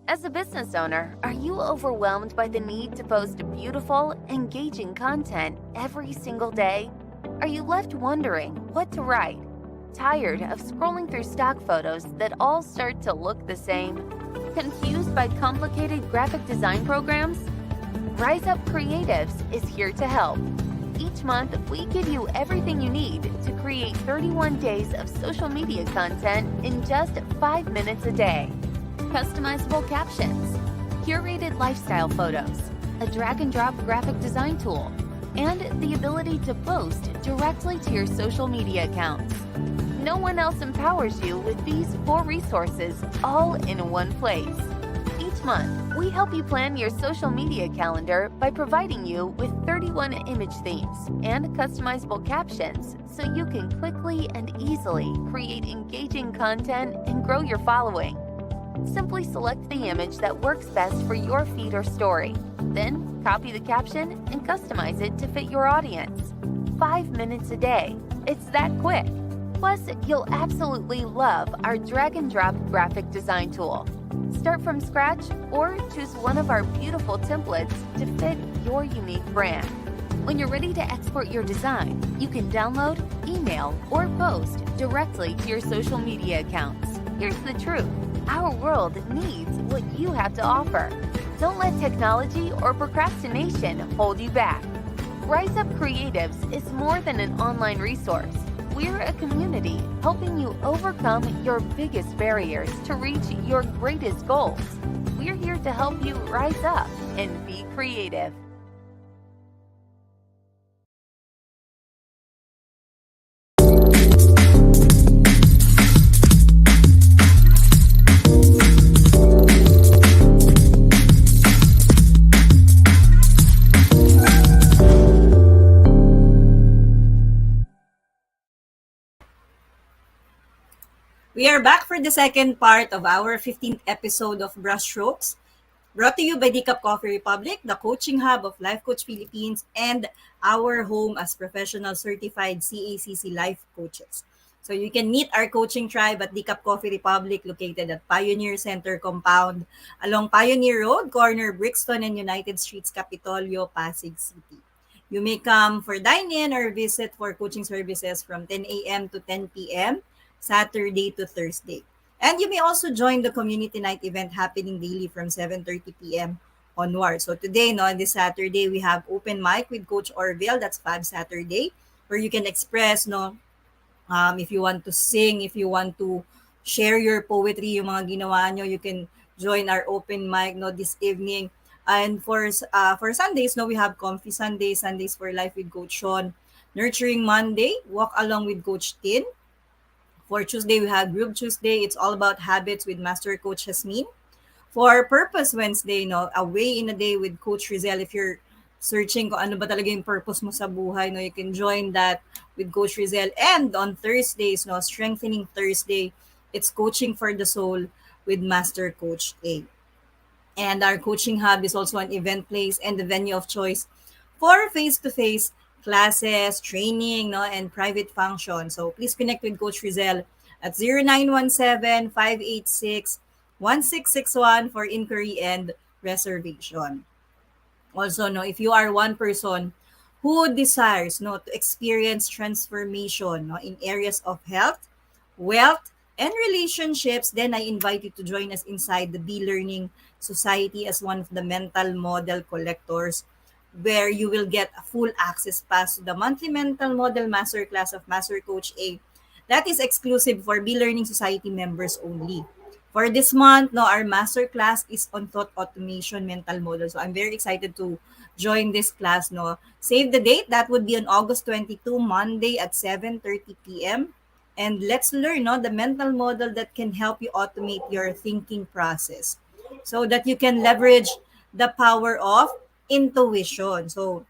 S4: As a business owner, are you overwhelmed by the need to post beautiful, engaging content every single day? Are you left wondering what to write? Tired of scrolling through stock photos that all start to look the same? Confused by complicated graphic design programs? Rise Up Creatives is here to help. Each month, we give you everything you need to create 31 days of social media content in just 5 minutes a day. Customizable captions, curated lifestyle photos, a drag and drop graphic design tool, and the ability to post directly to your social media accounts. No one else empowers you with these 4 resources all in one place. Each month, we help you plan your social media calendar by providing you with 31 image themes and customizable captions so you can quickly and easily create engaging content and grow your following. Simply select the image that works best for your feed or story. Then, copy the caption and customize it to fit your audience. 5 minutes a day. It's that quick. Plus, you'll absolutely love our drag and drop graphic design tool. Start from scratch or choose one of our beautiful templates to fit your unique brand. When you're ready to export your design, you can download, email, or post directly to your social media accounts. Here's the truth. Our world needs what you have to offer. Don't let technology or procrastination hold you back. Rise Up Creatives is more than an online resource. We're a community helping you overcome your biggest barriers to reach your greatest goals. We're here to help you rise up and be creative.
S2: We are back for the second part of our 15th episode of Brushstrokes, brought to you by Decaf Coffee Republic, the coaching hub of Life Coach Philippines, and our home as professional certified CACC life coaches. So you can meet our coaching tribe at Decaf Coffee Republic, located at Pioneer Center Compound, along Pioneer Road, corner Brixton and United Streets, Capitolio, Pasig City. You may come for dine-in or visit for coaching services from 10 a.m. to 10 p.m., Saturday to Thursday. And you may also join the community night event happening daily from 7:30 p.m. onward. So today, no, this Saturday, we have open mic with Coach Orville. That's Fab Saturday, where you can express, no, if you want to sing, if you want to share your poetry, yung mga ginawa nyo, you can join our open mic, no, this evening. And for Sundays, no, we have Comfy Sundays, Sundays for Life with Coach Sean, Nurturing Monday, Walk Along with Coach Tin, For Tuesday, we have Group Tuesday. It's all about habits with Master Coach Jasmine. For Purpose Wednesday, no, a way in a day with Coach Rizel. If you're searching kung ano ba talaga yung purpose mo sa buhay, no, you can join that with Coach Rizel. And on Thursdays, no, Strengthening Thursday, it's Coaching for the Soul with Master Coach A. And our coaching hub is also an event place and the venue of choice for face-to-face classes, training, no, and private function. So please connect with Coach Rizel at 0917-586-1661 for inquiry and reservation. Also, no, if you are one person who desires, no, to experience transformation, no, in areas of health, wealth, and relationships, then I invite you to join us inside the Be Learning Society as one of the mental model collectors, where you will get a full access pass to the monthly mental model masterclass of Master Coach A. That is exclusive for Be Learning Society members only. For this month, no, our masterclass is on thought automation mental model. So I'm very excited to join this class. No, save the date. That would be on August 22, Monday at 7:30 p.m. And let's learn, no, the mental model that can help you automate your thinking process so that you can leverage the power of intuition. So,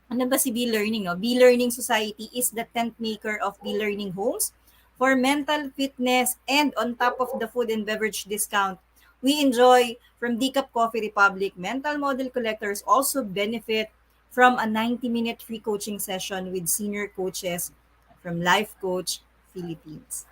S2: ano ba si B-Learning? No? B-Learning Society is the tent maker of B-Learning Homes for mental fitness, and on top of the food and beverage discount we enjoy from Decaf Coffee Republic, mental model collectors also benefit from a 90-minute free coaching session with senior coaches from Life Coach Philippines.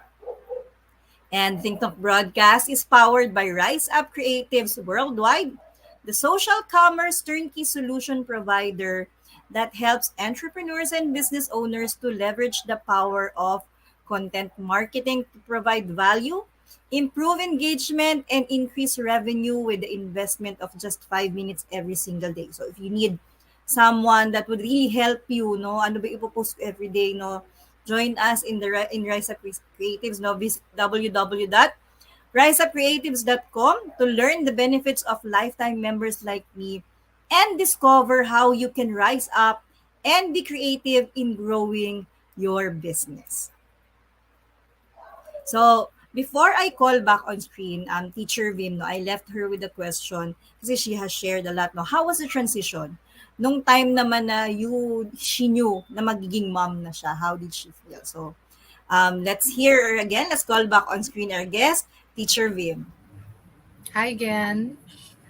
S2: And ThinkTalk Broadcast is powered by Rise Up Creatives Worldwide, the social commerce turnkey solution provider that helps entrepreneurs and business owners to leverage the power of content marketing to provide value, improve engagement, and increase revenue with the investment of just 5 minutes every single day. So if you need someone that would really help you, no, ano ba ipopost ko every day, no, join us in Rise Up Creatives, no, visit www.riseupcreatives.com to learn the benefits of lifetime members like me and discover how you can rise up and be creative in growing your business. So, before I call back on screen, Teacher Vim, no, I left her with a question kasi she has shared a lot. No, how was the transition? Nung time naman na she knew na magiging mom na siya, how did she feel? So, let's hear her again. Let's call back on screen our guest, Teacher Vim.
S3: Hi again.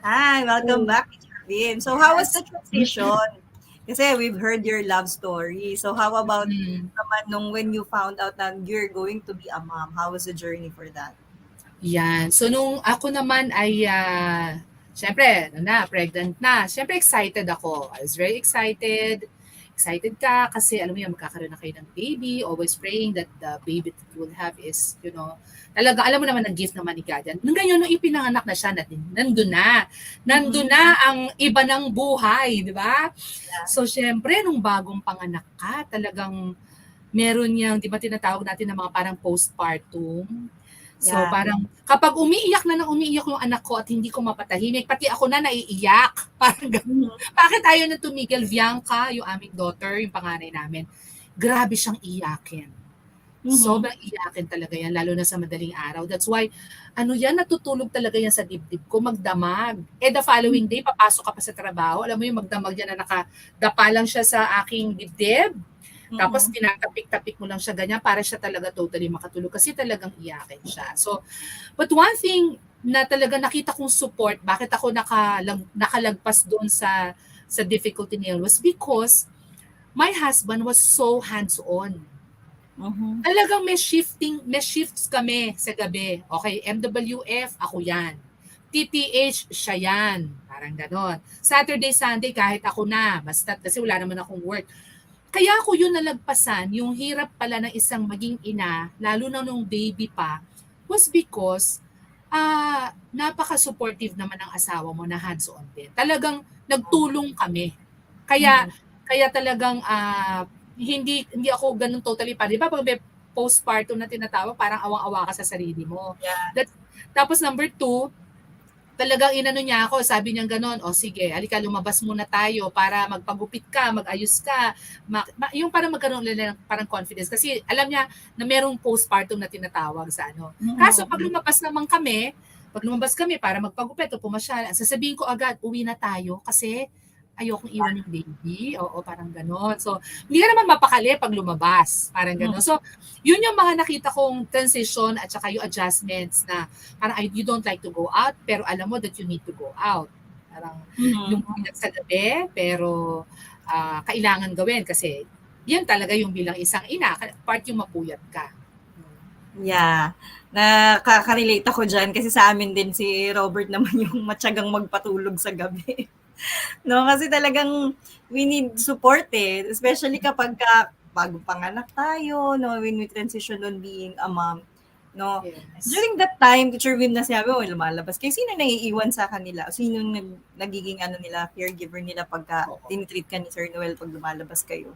S2: Hi, welcome back, Teacher Vim. So, how was the transition? Kasi we've heard your love story. So, how about naman nung when you found out that you're going to be a mom? How was the journey for that?
S3: Yan. So, nung ako naman ay, syempre, pregnant na. Syempre, excited ako. I was very excited. Excited ka kasi alam mo yan, magkakaroon na kayo ng baby. Always praying that the baby that you will have is, talaga, alam mo naman ang gift naman ni God. Nung ganyan, nung ipinanganak na siya, nandun na. Nandun na ang iba ng buhay, di ba?
S2: Yeah.
S3: So, syempre, nung bagong panganak ka, talagang meron niyang, di ba tinatawag natin na mga parang postpartum. So,
S2: Yeah.
S3: parang kapag umiiyak yung anak ko at hindi ko mapatahimik, pati ako na naiiyak. Parang ganun. Bakit ayaw na tumigil? Bianca, yung aming daughter, yung panganay namin, grabe siyang iyakin. Sobrang iyakin talaga yan, lalo na sa madaling araw. That's why, natutulog talaga yan sa dibdib ko, magdamag. The following day, papasok ka pa sa trabaho. Alam mo yung magdamag yan na nakadapa lang siya sa aking dibdib. Tapos tinatapik-tapik mo lang siya ganyan para siya talaga totally makatulog kasi talagang iyakin siya. So, but one thing na talaga nakita kong support, bakit ako nakalagpas doon sa difficulty niya was because my husband was so hands-on. Talagang may shifts kami sa gabi. Okay, MWF, ako yan. TTH, siya yan. Parang ganon. Saturday, Sunday, kahit ako na. Basta kasi wala naman akong work. Kaya ako yun nalagpasan, yung hirap pala ng isang maging ina, lalo na nung baby pa, was because napaka-supportive naman ng asawa mo na hands-on din. Talagang nagtulong kami. Kaya talagang hindi ako ganun totally pa. Di ba pag may postpartum na tinatawag, parang awang-awa ka sa sarili mo.
S2: Yeah.
S3: Tapos number 2, talagang inano niya ako, sabi niya gano'n, "O sige, halika lumabas muna tayo para magpagupit ka, mag-ayos ka." Yung parang magkaroon nila ng parang confidence kasi alam niya na merong postpartum na tinatawag sa ano. Kaso pag lumabas kami para magpagupit o pumasyal, sasabihin ko agad, "Uwi na tayo kasi ayokong iwan yung baby." Oo, parang gano'n. So, hindi ka naman mapakali pag lumabas, parang gano'n. So, yun yung mga nakita kong transition at saka yung adjustments na parang you don't like to go out, pero alam mo that you need to go out. Parang yung pinag sa gabi, pero kailangan gawin kasi yan talaga yung bilang isang ina, part yung mapuyat ka.
S2: Yeah. Nakaka-relate ako dyan kasi sa amin din si Robert naman yung matyagang magpatulog sa gabi. No, kasi talagang we need support eh. Especially kapag bago panganak tayo, no, when we transition on being a mom. No,
S3: Yes.
S2: during that time, Teacher Vim na sinabi, lumalabas kayo. Sino naiiwan sa kanila? Sino nagiging nila, caregiver nila pagka tinitreat ka ni Sir Noel pag lumalabas kayo?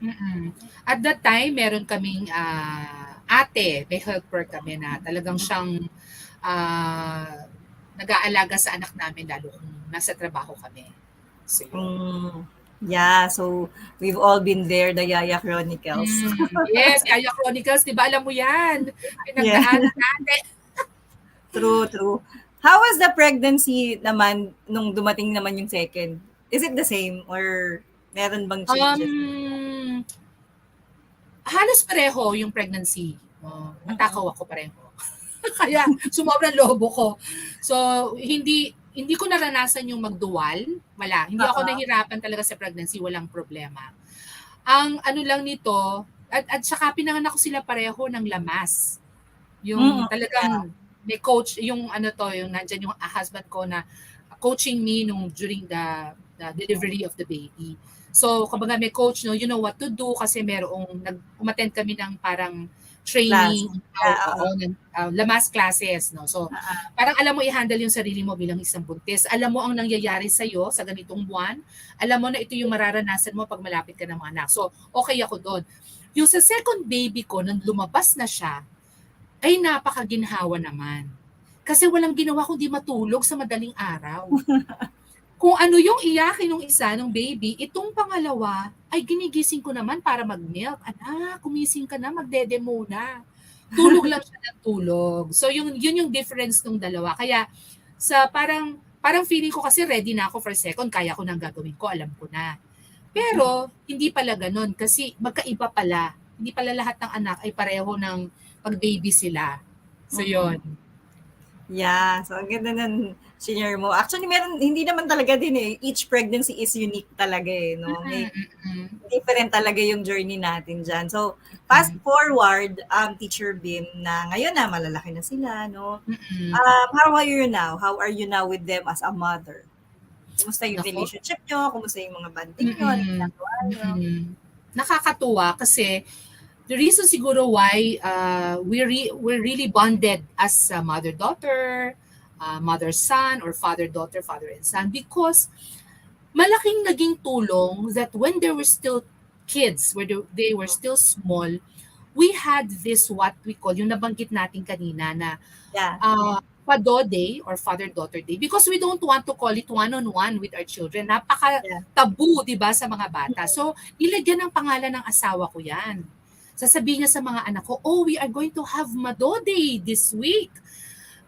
S3: At that time, meron kaming ate, may helper kami na talagang siyang nag-aalaga sa anak namin lalo kung nasa trabaho kami. So,
S2: yeah, so we've all been there, the Yaya Chronicles.
S3: Yes, Yaya Chronicles, di ba alam mo yan? Pinagdaanan natin.
S2: True. How was the pregnancy naman nung dumating naman yung second? Is it the same or meron bang changes?
S3: Halos pareho yung pregnancy. Matakaw ako pareho. Kaya sumobrang lobo ko. So, hindi ko naranasan yung magdual. Wala. Hindi ako nahirapan talaga sa pregnancy. Walang problema. Ang ano lang nito, at saka pinanganak ko sila pareho ng lamas. Yung talagang may coach, yung yung nandyan yung husband ko na coaching me during the delivery of the baby. So, kapag may coach, you know what to do kasi umattend kami ng parang training, lamas classes. No? So, parang alam mo i-handle yung sarili mo bilang isang buntis. Alam mo ang nangyayari sa'yo sa ganitong buwan. Alam mo na ito yung mararanasan mo pag malapit ka ng mga anak. So, okay ako doon. Yung sa second baby ko, nung lumabas na siya, ay napakaginhawa naman. Kasi walang ginawa kundi matulog sa madaling araw. Kung ano yung iyakin ng isa, ng baby, itong pangalawa, ay ginigising ko naman para mag-milk. Anak, kumising ka na, magdede muna. Tulog lang siya ng tulog. So yun yung difference ng dalawa. Kaya sa parang feeling ko kasi ready na ako for second, kaya ko nang gagawin ko, alam ko na. Pero hindi pala ganun kasi magkaiba pala. Hindi pala lahat ng anak ay pareho ng pag-baby sila. So yun.
S2: Yeah, so ang ganda ng senior mo. Actually, hindi naman talaga din eh. Each pregnancy is unique talaga eh. No? May different talaga yung journey natin dyan. So, fast forward, Teacher Vim, na ngayon na malalaki na sila, no? How are you now? How are you now with them as a mother? Kumusta yung relationship nyo? Kumusta yung mga banding nyo?
S3: Nakakatuwa kasi the reason siguro why we're really bonded as mother-daughter, mother-son, or father-daughter, father and son, because malaking naging tulong that when they were still kids, where they were still small, we had this what we call, yung nabanggit natin kanina na Pado Day or Father-Daughter Day, because we don't want to call it one-on-one with our children. Napaka-tabu, di ba, sa mga bata. So, ilagyan ng pangalan ng asawa ko yan. Sasabihin niya sa mga anak ko, we are going to have Mado Day this week.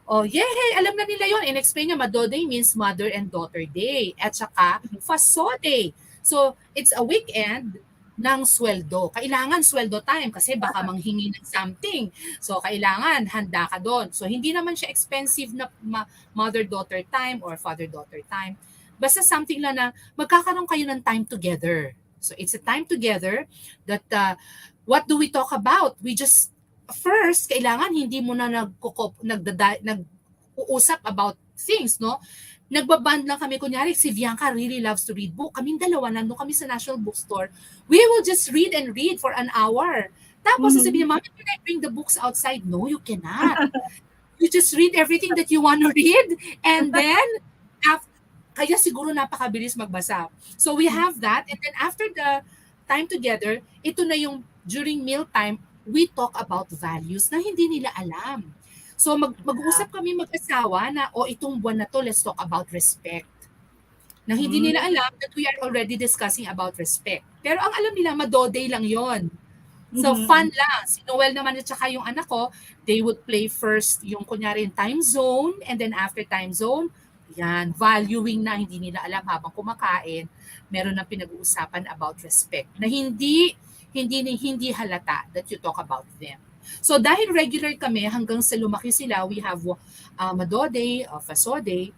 S3: Yay! Alam na nila yon. In-explain niya, Mado Day means Mother and Daughter Day. At saka, Faso Day. So, it's a weekend ng sweldo. Kailangan sweldo time kasi baka manghingi ng something. So, kailangan handa ka doon. So, hindi naman siya expensive na mother-daughter time or father-daughter time. Basta something lang na magkakaroon kayo ng time together. So, it's a time together that what do we talk about? We just, first, kailangan hindi mo na nag-uusap about things, no? Nagbaband lang kami. Kunyari, si Bianca really loves to read book. Kaming dalawa, nandun kami sa National Bookstore. We will just read and read for an hour. Tapos sasabihin niya, Mami, can I bring the books outside? No, you cannot. You just read everything that you want to read. And then, kaya siguro napakabilis magbasa. So we have that. And then after the time together, ito na yung during mealtime, we talk about values na hindi nila alam. So mag-uusap kami mag-asawa na, itong buwan na to, let's talk about respect. Na hindi nila alam that we are already discussing about respect. Pero ang alam nila, madodey lang yon. So fun lang. Si Noel naman at saka yung anak ko, they would play first yung kunyari yung time zone, and then after time zone, yan, valuing na hindi nila alam habang kumakain, meron na pinag-uusapan about respect na hindi halata that you talk about them. So dahil regular kami hanggang sa lumaki sila, we have Madode, Fasode.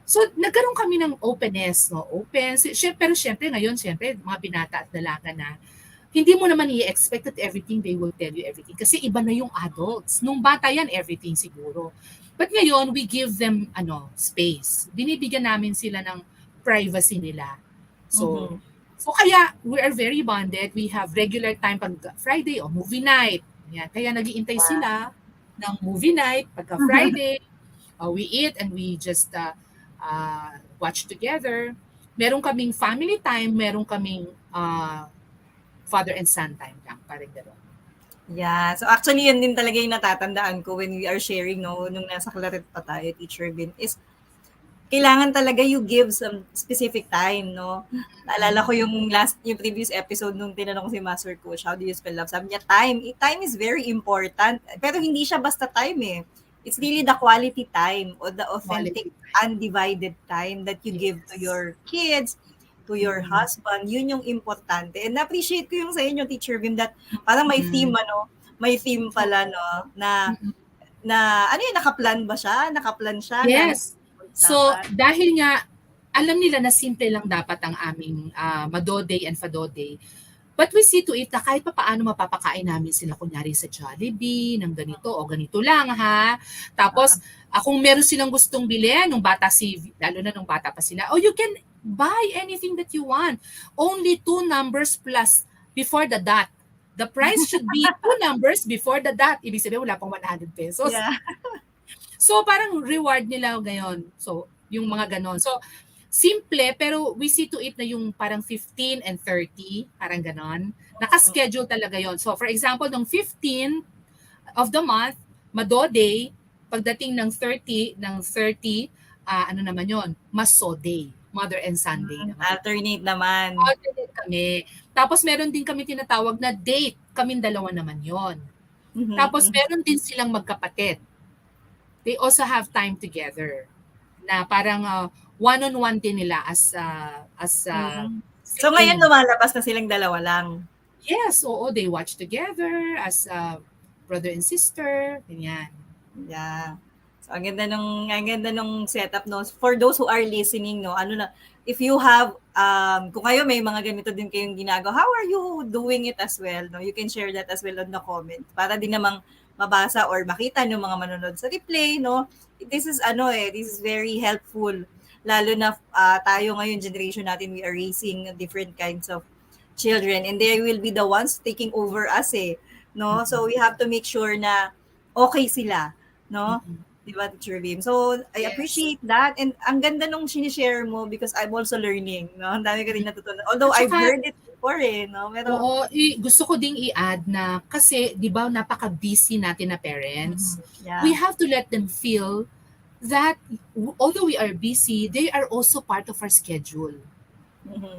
S3: So nagkaroon kami ng openness, no? Open. Pero syempre ngayon, mga binata at dalaga na, hindi mo naman i-expect that everything they will tell you everything. Kasi iba na yung adults. Nung bata yan, everything siguro. But ngayon, we give them space. Binibigyan namin sila ng privacy nila. So, so kaya we are very bonded. We have regular time pag Friday o movie night. Yan. Kaya nag-iintay sila ng movie night pagka Friday. We eat and we just watch together. Meron kaming family time, meron kaming father and son time lang, parang gano'n.
S2: Yeah. So actually, yun din talaga yung natatandaan ko when we are sharing, no, nung nasa Claret pa tayo, Teacher Vim, is kailangan talaga you give some specific time, no? Naalala ko yung previous episode nung tinanong ko si Master Coach, how do you spell love? Sabi niya, time. Time is very important. Pero hindi siya basta time eh. It's really the quality time or the authentic, undivided time that you give to your kids, to your husband. Yun yung importante. And na-appreciate ko yung sa inyo, Teacher Vim, that parang may theme, may theme pala, no, na ano yun, nakaplan ba siya? Nakaplan siya?
S3: Yes. So, dahil nga, alam nila na simple lang dapat ang aming Madode and Fadode. But we see to it na kahit pa paano mapapakain namin sila kunyari sa Jollibee, ng ganito o ganito lang ha. Tapos, kung meron silang gustong bilhin, lalo na nung bata pa sila, you can buy anything that you want. Only 2 numbers plus before the dot. The price should be 2 numbers before the dot. Ibig sabihin, wala pang 100 pesos.
S2: Yeah.
S3: So, parang reward nila ngayon. So, yung mga ganon. So, simple, pero we see to it na yung parang 15 and 30, parang ganon. Nakaschedule talaga yon. So, for example, nung 15 of the month, Madode, pagdating ng 30, ano naman yon? Masode, Mother and Sunday naman.
S2: Alternate naman.
S3: Alternate kami. Tapos meron din kami tinatawag na date. Kaming dalawa naman yon. Tapos meron din silang magkapatid. They also have time together. Na parang one-on-one din nila as
S2: So ngayon lumalabas na silang dalawa lang.
S3: Yes, oo, they watch together as brother and sister, ganyan.
S2: Yeah. So ang ganda nung setup, no. For those who are listening, no, if you have kung kayo may mga ganito din kayong ginagawa, how are you doing it as well, no? You can share that as well on the comment para din namang mabasa or makita ng mga manonood sa replay, no. This is very helpful. Lalo na tayo ngayon, generation natin, we are raising different kinds of children and they will be the ones taking over us no? So we have to make sure na okay sila, no? Diba, Teacher Vim? So I appreciate that and ang ganda nung sinishare mo because I'm also learning, no? Ang dami ko rin natutunan. Although I've heard it before no? Pero,
S3: gusto ko ding i-add na kasi, di ba, napaka-busy natin na parents.
S2: Yeah.
S3: We have to let them feel that although we are busy, they are also part of our schedule.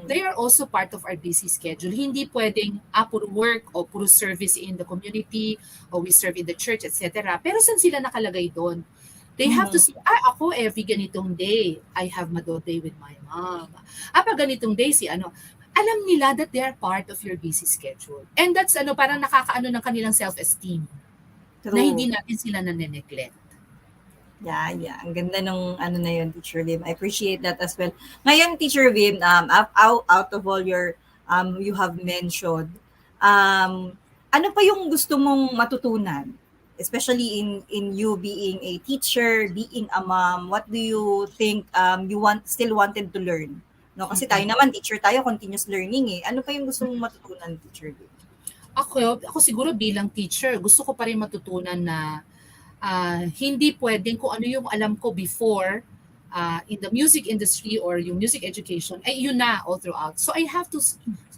S3: They are also part of our busy schedule. Hindi pwedeng puro work o puro service in the community or we serve in the church, etc. Pero saan sila nakalagay doon? They have to see, ako every ganitong day, I have Madode with my mom. Pag ganitong day, alam nila that they are part of your busy schedule. And that's parang nakakaano ng kanilang self-esteem. Na hindi natin sila nane-neglect.
S2: Yeah. Ang ganda nung na yun, Teacher Vim. I appreciate that as well. Ngayon, Teacher Vim, out of all your you have mentioned, ano pa yung gusto mong matutunan? Especially in you being a teacher, being a mom, what do you think you still wanted to learn? No, kasi tayo naman, teacher tayo, continuous learning Ano pa yung gusto mong matutunan, Teacher Vim?
S3: Ako siguro bilang teacher, gusto ko pa rin matutunan na hindi pwedeng kung ano yung alam ko before in the music industry or yung music education, yun na all throughout. So I have to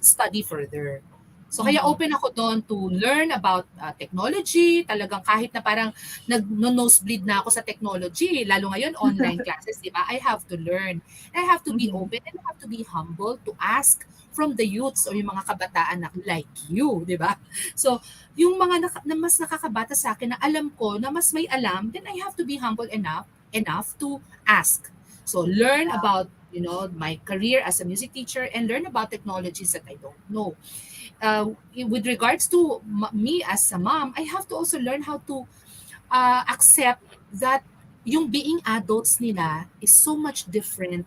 S3: study further. So kaya open ako doon to learn about technology, talagang kahit na parang nag-nosebleed na ako sa technology, lalo ngayon online classes, di ba? I have to learn. I have to be open and I have to be humble to ask from the youths or yung mga kabataan na like you, di ba? So, yung mga na mas nakakabata sa akin na alam ko na mas may alam, then I have to be humble enough to ask. So, learn about, my career as a music teacher and learn about technologies that I don't know. With regards to me as a mom, I have to also learn how to accept that yung being adults nila is so much different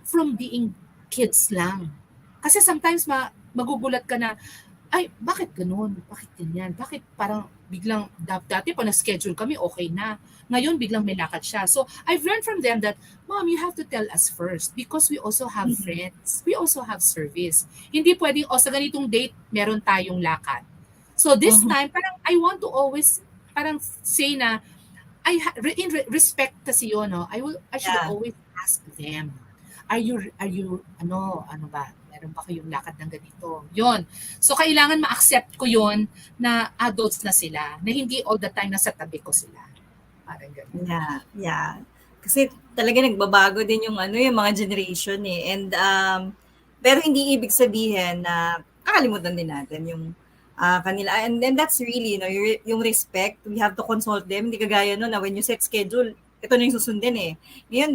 S3: from being kids lang. Kasi sometimes magugulat ka na, ay, bakit ganun? Bakit ganyan? Bakit parang biglang, dati pa na-schedule kami, okay na. Ngayon, biglang may lakad siya. So, I've learned from them that, Mom, you have to tell us first because we also have friends. We also have service. Hindi pwedeng, sa ganitong date, meron tayong lakad. So, this time, parang I want to always, parang say na, respect kasi yun, no? I should always ask them, are you, ano ba? Meron ba kayong lakad ng ganito? Yun. So, kailangan ma-accept ko yun na adults na sila, na hindi all the time nasa tabi ko sila. Parang ganun.
S2: Yeah. Kasi talaga nagbabago din yung yung mga generation eh. And pero hindi ibig sabihin na kakalimutan din natin yung kanila. And then that's really, yung respect, we have to consult them. Hindi kagaya na when you set schedule, ito na yung susundin eh. Ngayon,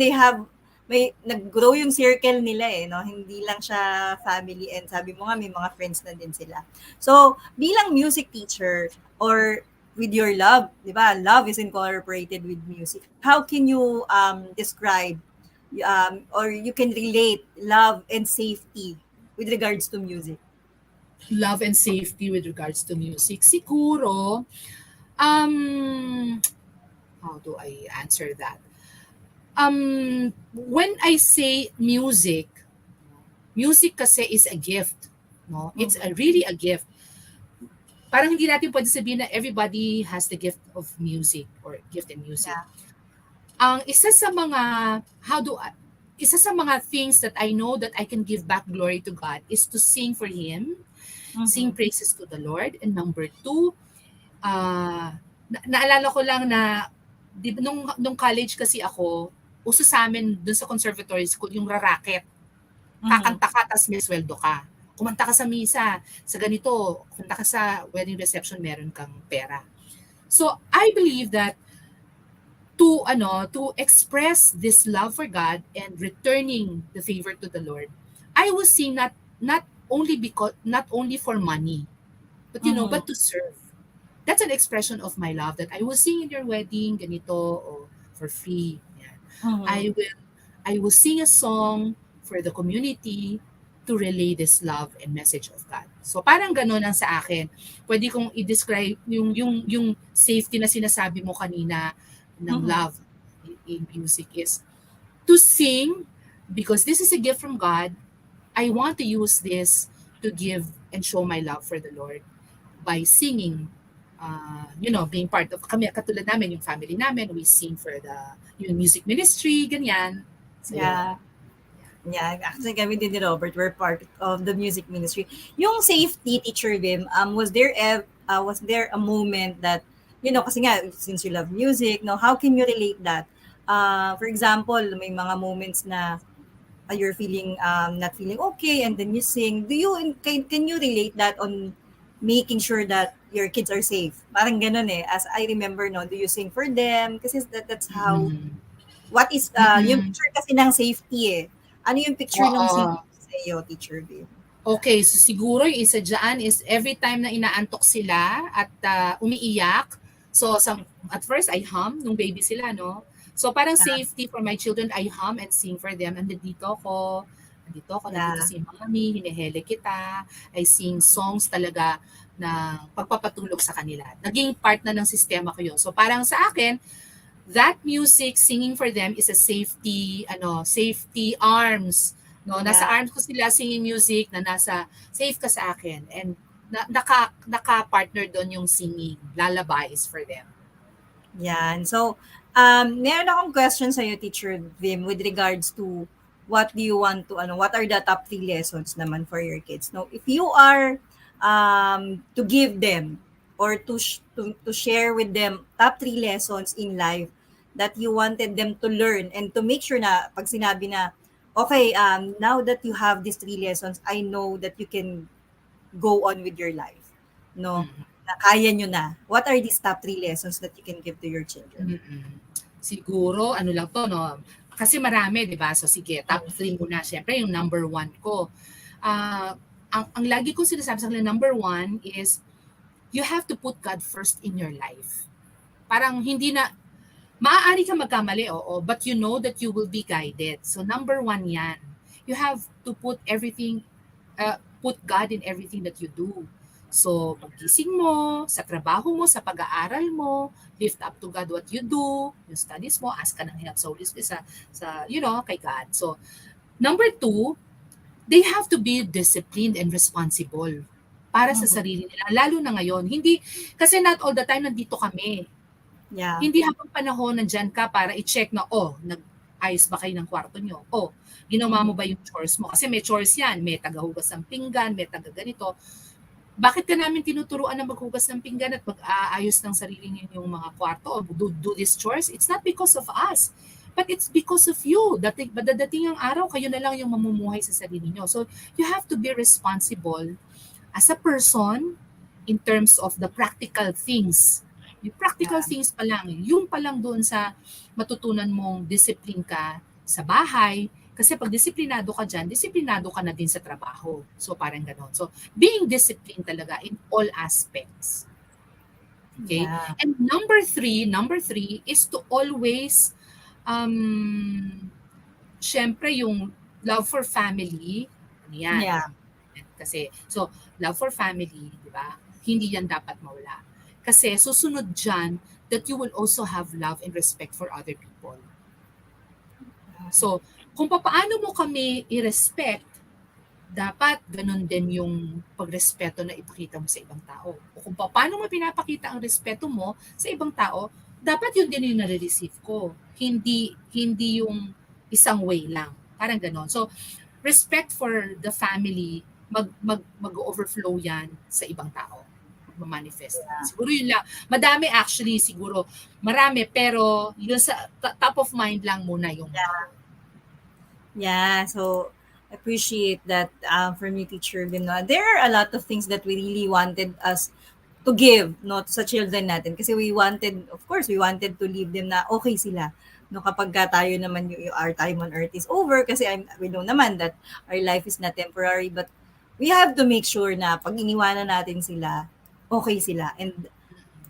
S2: may nag-grow yung circle nila eh, no? Hindi lang siya family and sabi mo nga may mga friends na din sila. So, bilang music teacher or with your love, di ba? Love is incorporated with music. How can you describe or you can relate love and safety with regards to music?
S3: Love and safety with regards to music. Siguro, how do I answer that? When I say music kasi is a gift, no? It's really a gift. Parang hindi natin pwede sabihin na everybody has the gift of music or gift in music.
S2: Yeah.
S3: Ang isa sa mga things that I know that I can give back glory to God is to sing for Him, sing praises to the Lord. And number 2, naalala ko lang na nung college kasi ako, uso sa amin dun sa conservatory school yung raraket. Kakanta ka, tas may sweldo ka. Kumanta ka sa misa, sa ganito, kumanta ka sa wedding reception, meron kang pera. So, I believe that to express this love for God and returning the favor to the Lord, I will sing not only for money, but but to serve. That's an expression of my love that I will sing in your wedding, ganito, o for free. I will sing a song for the community to relay this love and message of God. So parang gano'n ang sa akin. Pwede kong i-describe yung safety na sinasabi mo kanina ng love in music is to sing because this is a gift from God. I want to use this to give and show my love for the Lord by singing. Being part of kami, katulad namin, yung family namin, we sing for yung music ministry, ganyan. So,
S2: Yeah, actually kami din ni Robert, we're part of the music ministry. Yung safety, Teacher Vim, was there a moment that, kasi nga, since you love music, how can you relate that? For example, may mga moments na you're feeling not feeling okay and then you sing. Can you relate that on making sure that your kids are safe? Parang ganun eh. As I remember, do you sing for them? Kasi that's how, what is, yung picture kasi ng safety eh. Ano yung picture ng safety sa iyo, Teacher Vim?
S3: Okay, so siguro yung isa dyan is every time na inaantok sila at umiiyak, so at first I hum nung baby sila, no? So parang safety for my children, I hum and sing for them. Nandito si mommy, hinihele kita. I sing songs talaga na pagpapatulog sa kanila. Naging part na ng sistema ko yun. So parang sa akin, that music, singing for them is a safety arms. No, nasa arms ko sila singing music na nasa safe ka sa akin and naka-partner doon yung singing, lullabies for them.
S2: Yan. So, meron akong question sa iyo, Teacher Vim, with regards to what do you want to what are the top 3 lessons naman for your kids? No, if you are to give them or to share with them top 3 lessons in life that you wanted them to learn and to make sure na pag sinabi na, okay, now that you have these 3 lessons, I know that you can go on with your life. No?
S3: Mm.
S2: Na kaya nyo na. What are these top 3 lessons that you can give to your children?
S3: Mm. Siguro, ano lang to, no? Kasi marami, di ba? So sige, top 3 muna. Siyempre, yung number 1 ko. Ah, ang lagi kong sinasabi sa kanila, number 1 is, you have to put God first in your life. Parang hindi na, maaari ka magkamali, oo, but you know that you will be guided. So number 1 yan. You have to put God in everything that you do. So, paggising mo, sa trabaho mo, sa pag-aaral mo, lift up to God what you do, yung studies mo, ask ka ng help sa Holy Spirit, kay God. So, number 2, they have to be disciplined and responsible para sa sarili nila. Lalo na ngayon. Hindi, kasi not all the time nandito kami.
S2: Yeah.
S3: Hindi habang panahon nandyan ka para i-check na, nag-ayos ba kayo ng kwarto nyo? Ginawa mo ba yung chores mo? Kasi may chores yan. May tagahugas ng pinggan, may taga-ganito. Bakit ka namin tinuturuan na maghugas ng pinggan at mag-aayos ng sarili ninyong mga kwarto o do these chores? It's not because of us, but it's because of you. Dadating ang araw, kayo na lang yung mamumuhay sa sarili nyo. So, you have to be responsible as a person in terms of the practical things. Yung practical things pa lang, yung pa lang doon sa matutunan mong discipline ka sa bahay. Kasi pag disiplinado ka dyan, disiplinado ka na din sa trabaho. So parang ganon. So being disciplined talaga in all aspects. Okay?
S2: Yeah.
S3: And number three is to always, syempre yung love for family, yan.
S2: Yeah.
S3: Kasi, so love for family, di ba? Hindi yan dapat mawala. Kasi susunod dyan that you will also have love and respect for other people. So, kung paano mo kami i-respect, dapat ganun din yung pagrespeto na ipakita mo sa ibang tao. O kung paano mo pinapakita ang respeto mo sa ibang tao, dapat yun din yung nare-receive ko. Hindi yung way lang. Parang ganun. So, respect for the family, mag-overflow yan sa ibang tao. Manifest. Siguro yun lang. Madami actually, siguro. Marami, pero yun sa top of mind lang muna yung
S2: Yeah, so appreciate that from you, Teacher Vim. No? There are a lot of things that we really wanted us to give sa children natin. Kasi we wanted to leave them na okay sila. No, kapag tayo naman our time on earth is over kasi we know naman that our life is not temporary, but we have to make sure na pag iniwanan natin sila, okay sila and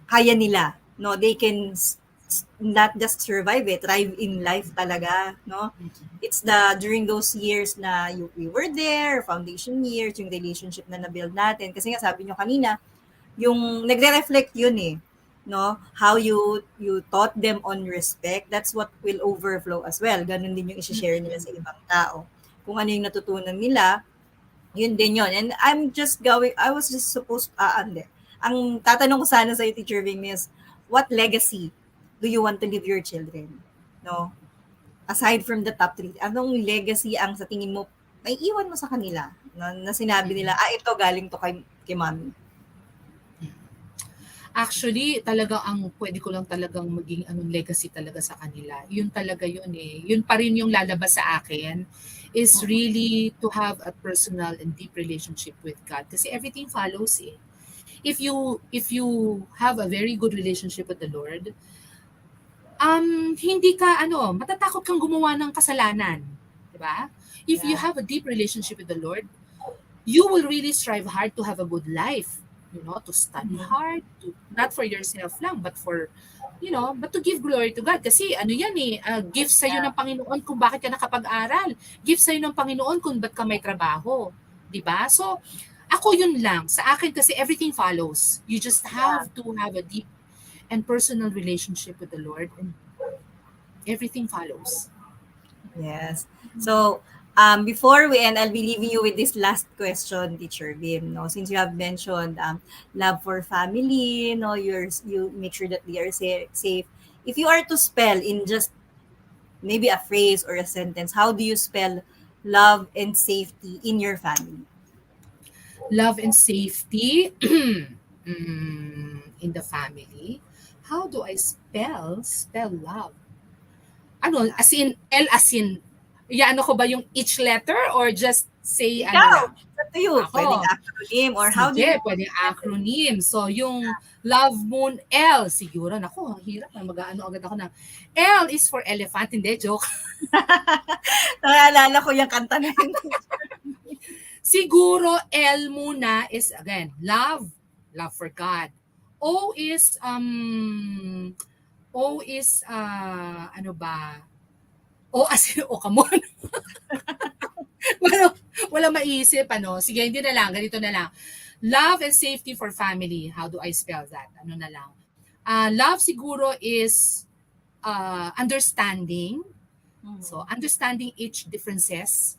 S2: kaya nila. No, they can not just survive it, thrive in life talaga, no? It's during those years na we were there, foundation years, yung relationship na na-build natin. Kasi nga sabi nyo kanina, yung nagre-reflect yun no? How you taught them on respect, that's what will overflow as well. Ganun din yung i-share nila sa ibang tao. Kung ano yung natutunan nila, yun din yun. And I was just supposed, ang tatanong ko sana sa Teacher Vim is, what legacy do you want to leave your children? No? Aside from the top 3, anong legacy ang sa tingin mo may iwan mo sa kanila na sinabi nila, ito galing to kay mommy?
S3: Actually, talaga ang pwede ko lang talagang maging legacy talaga sa kanila. Yun talaga yun eh. Yun pa rin yung lalabas sa akin is really to have a personal and deep relationship with God. Kasi everything follows eh. If you have a very good relationship with the Lord, hindi ka matatakot kang gumawa ng kasalanan, 'di ba? If you have a deep relationship with the Lord, you will really strive hard to have a good life, to study hard, to not for yourself lang, but for but to give glory to God. Kasi yan gift sa iyo ng Panginoon kung bakit ka nakapag-aral. Gift sa iyo ng Panginoon kung bakit ka may trabaho, 'di ba? So ako yun lang. Sa akin kasi everything follows. You just have to have a deep and personal relationship with the Lord and everything follows.
S2: Yes. So, before we end, I'll be leaving you with this last question, Teacher Vim. No, since you have mentioned love for family, you make sure that they are safe. If you are to spell in just maybe a phrase or a sentence, how do you spell love and safety in your family?
S3: Love and safety in the family. How do I spell love? Ano,
S2: Yeah.
S3: as in, L as in, ano ko ba yung each letter or just say ano
S2: Ikaw,
S3: lang?
S2: it's up to you. Pwedeng
S3: Ako,
S2: acronym or how do you
S3: sige, pwedeng acronym. So, yung Love Moon L, siguro, naku, ang hirap na mag-ano agad ako ng L is for elephant, hindi, joke.
S2: Naalala ko yung kanta na yun.
S3: Siguro, L muna is, again, love for God. O is, ano ba? O as in, o come on. wala maiisip, ano. Sige, hindi na lang, ganito na lang. Love and safety for family. How do I spell that? Ano na lang. Love siguro is understanding. So, understanding each differences.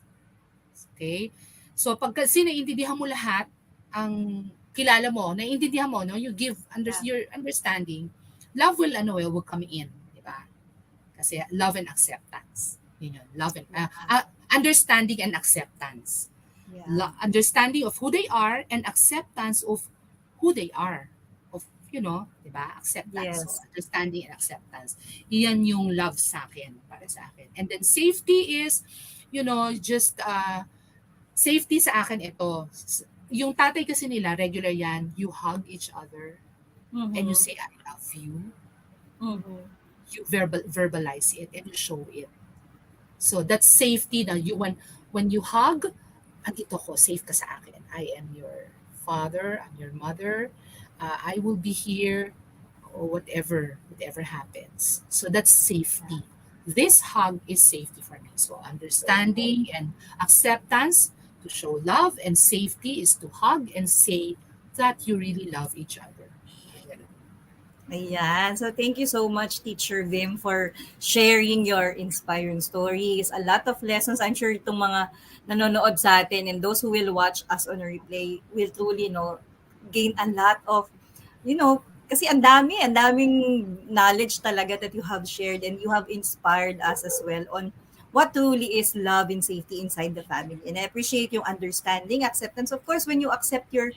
S3: Okay? So, pag kasi naiintindihan mo lahat, ang kilala mo, naiintindihan mo, no? You give your understanding, love will come in. Di ba? Kasi love and acceptance. Yun yun. Love and, understanding and acceptance.
S2: Yeah.
S3: Understanding of who they are and acceptance of who they are. Of, di ba? Acceptance.
S2: Yes.
S3: So, understanding and acceptance. Iyan yung love sa akin, para sa akin. And then safety is, just safety sa akin ito. Yung tatay kasi nila, regular yan, you hug each other and you say, I love you. You verbalize it and you show it. So that's safety na when you hug, andito ko, safe ka sa akin. I am your father, I'm your mother. I will be here or whatever happens. So that's safety. This hug is safety for me. So understanding and acceptance to show love, and safety is to hug and say that you really love each other.
S2: Ayan. So thank you so much, Teacher Vim, for sharing your inspiring stories. A lot of lessons. I'm sure itong mga nanonood sa atin and those who will watch us on a replay will truly, gain a lot of, kasi ang daming knowledge talaga that you have shared and you have inspired us as well on what truly is love and safety inside the family. And I appreciate yung understanding, acceptance. Of course, when you accept your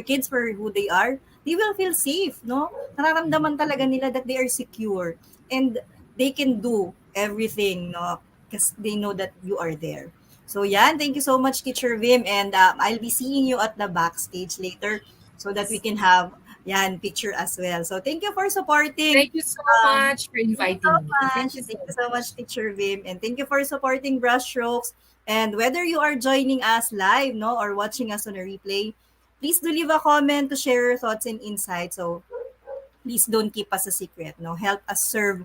S2: kids for who they are, they will feel safe, no? Nararamdaman talaga nila that they are secure and they can do everything, no? Because they know that you are there. So yan, thank you so much, Teacher Vim. And I'll be seeing you at the backstage later so that we can have picture as well. So thank you for supporting.
S3: Thank you so much for inviting me. Thank you
S2: So much, Teacher Vim. And thank you for supporting Brushstrokes. And whether you are joining us live, no, or watching us on a replay, please do leave a comment to share your thoughts and insights. So please don't keep us a secret. No, help us serve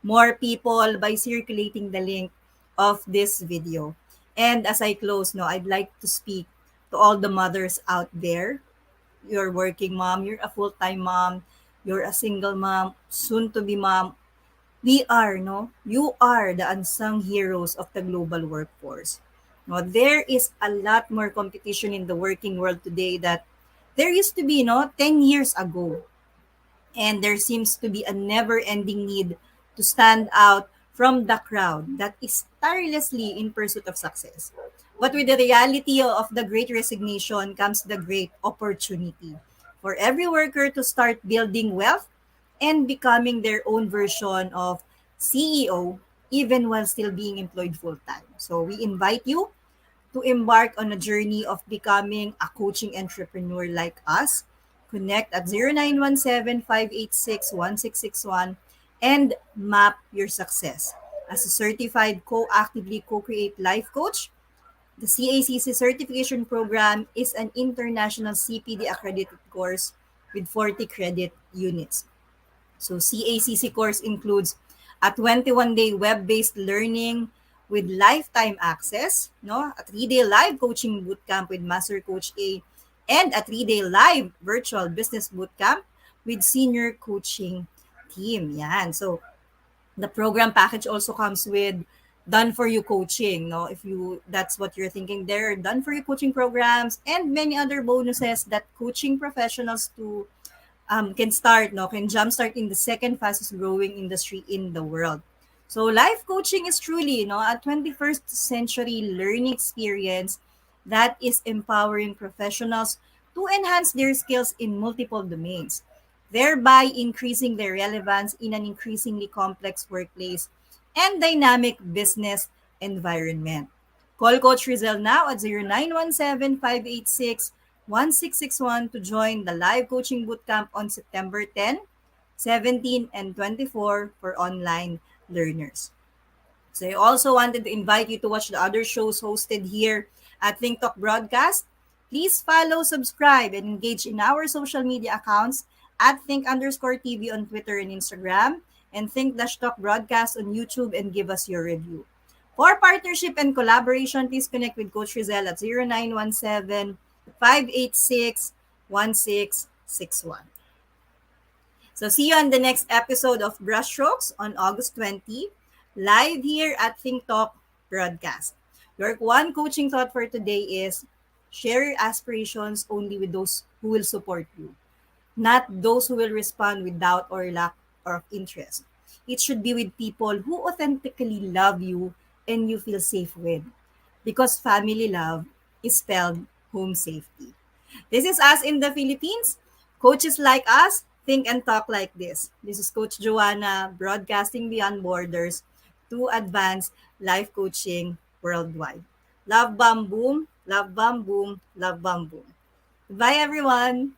S2: more people by circulating the link of this video. And as I close, no, I'd like to speak to all the mothers out there. You're working mom, you're a full-time mom, you're a single mom, soon to be mom. We are, no, you are the unsung heroes of the global workforce. No, there is a lot more competition in the working world today that there used to be, 10 years ago. And there seems to be a never-ending need to stand out from the crowd that is tirelessly in pursuit of success. But with the reality of the great resignation comes the great opportunity for every worker to start building wealth and becoming their own version of CEO, even while still being employed full-time. So we invite you to embark on a journey of becoming a coaching entrepreneur like us. Connect at 0917-586-1661 and map your success. As a certified co-actively co-create life coach, the CACC certification program is an international CPD accredited course with 40 credit units. So CACC course includes a 21-day web-based learning with lifetime access, no? A 3-day live coaching bootcamp with Master Coach A, and a 3-day live virtual business bootcamp with senior coaching team. Yan. So the program package also comes with done for you coaching, no? If you that's what you're thinking, there are done for you coaching programs and many other bonuses that coaching professionals can jumpstart in the second fastest growing industry in the world. So life coaching is truly, a 21st century learning experience that is empowering professionals to enhance their skills in multiple domains, thereby increasing their relevance in an increasingly complex workplace and dynamic business environment. Call Coach Rizal now at 0917-586-1661 to join the live coaching bootcamp on September 10, 17, and 24 for online learners. So I also wanted to invite you to watch the other shows hosted here at Think Talk Broadcast. Please follow, subscribe, and engage in our social media accounts at Think_TV on Twitter and Instagram, and Think-Talk Broadcast on YouTube, and give us your review. For partnership and collaboration, please connect with Coach Rizal at 0917-586-1661. So see you on the next episode of Brushstrokes on August 20, live here at Think Talk Broadcast. Your one coaching thought for today is share your aspirations only with those who will support you, not those who will respond with doubt or lack of interest. It should be with people who authentically love you and you feel safe with, because family love is spelled home safety. This is us in the Philippines. Coaches like us think and talk like this. This is Coach Joanna, broadcasting beyond borders to advance life coaching worldwide. Love, bam, boom. Love, bam, boom. Love, bam, boom. Bye, everyone.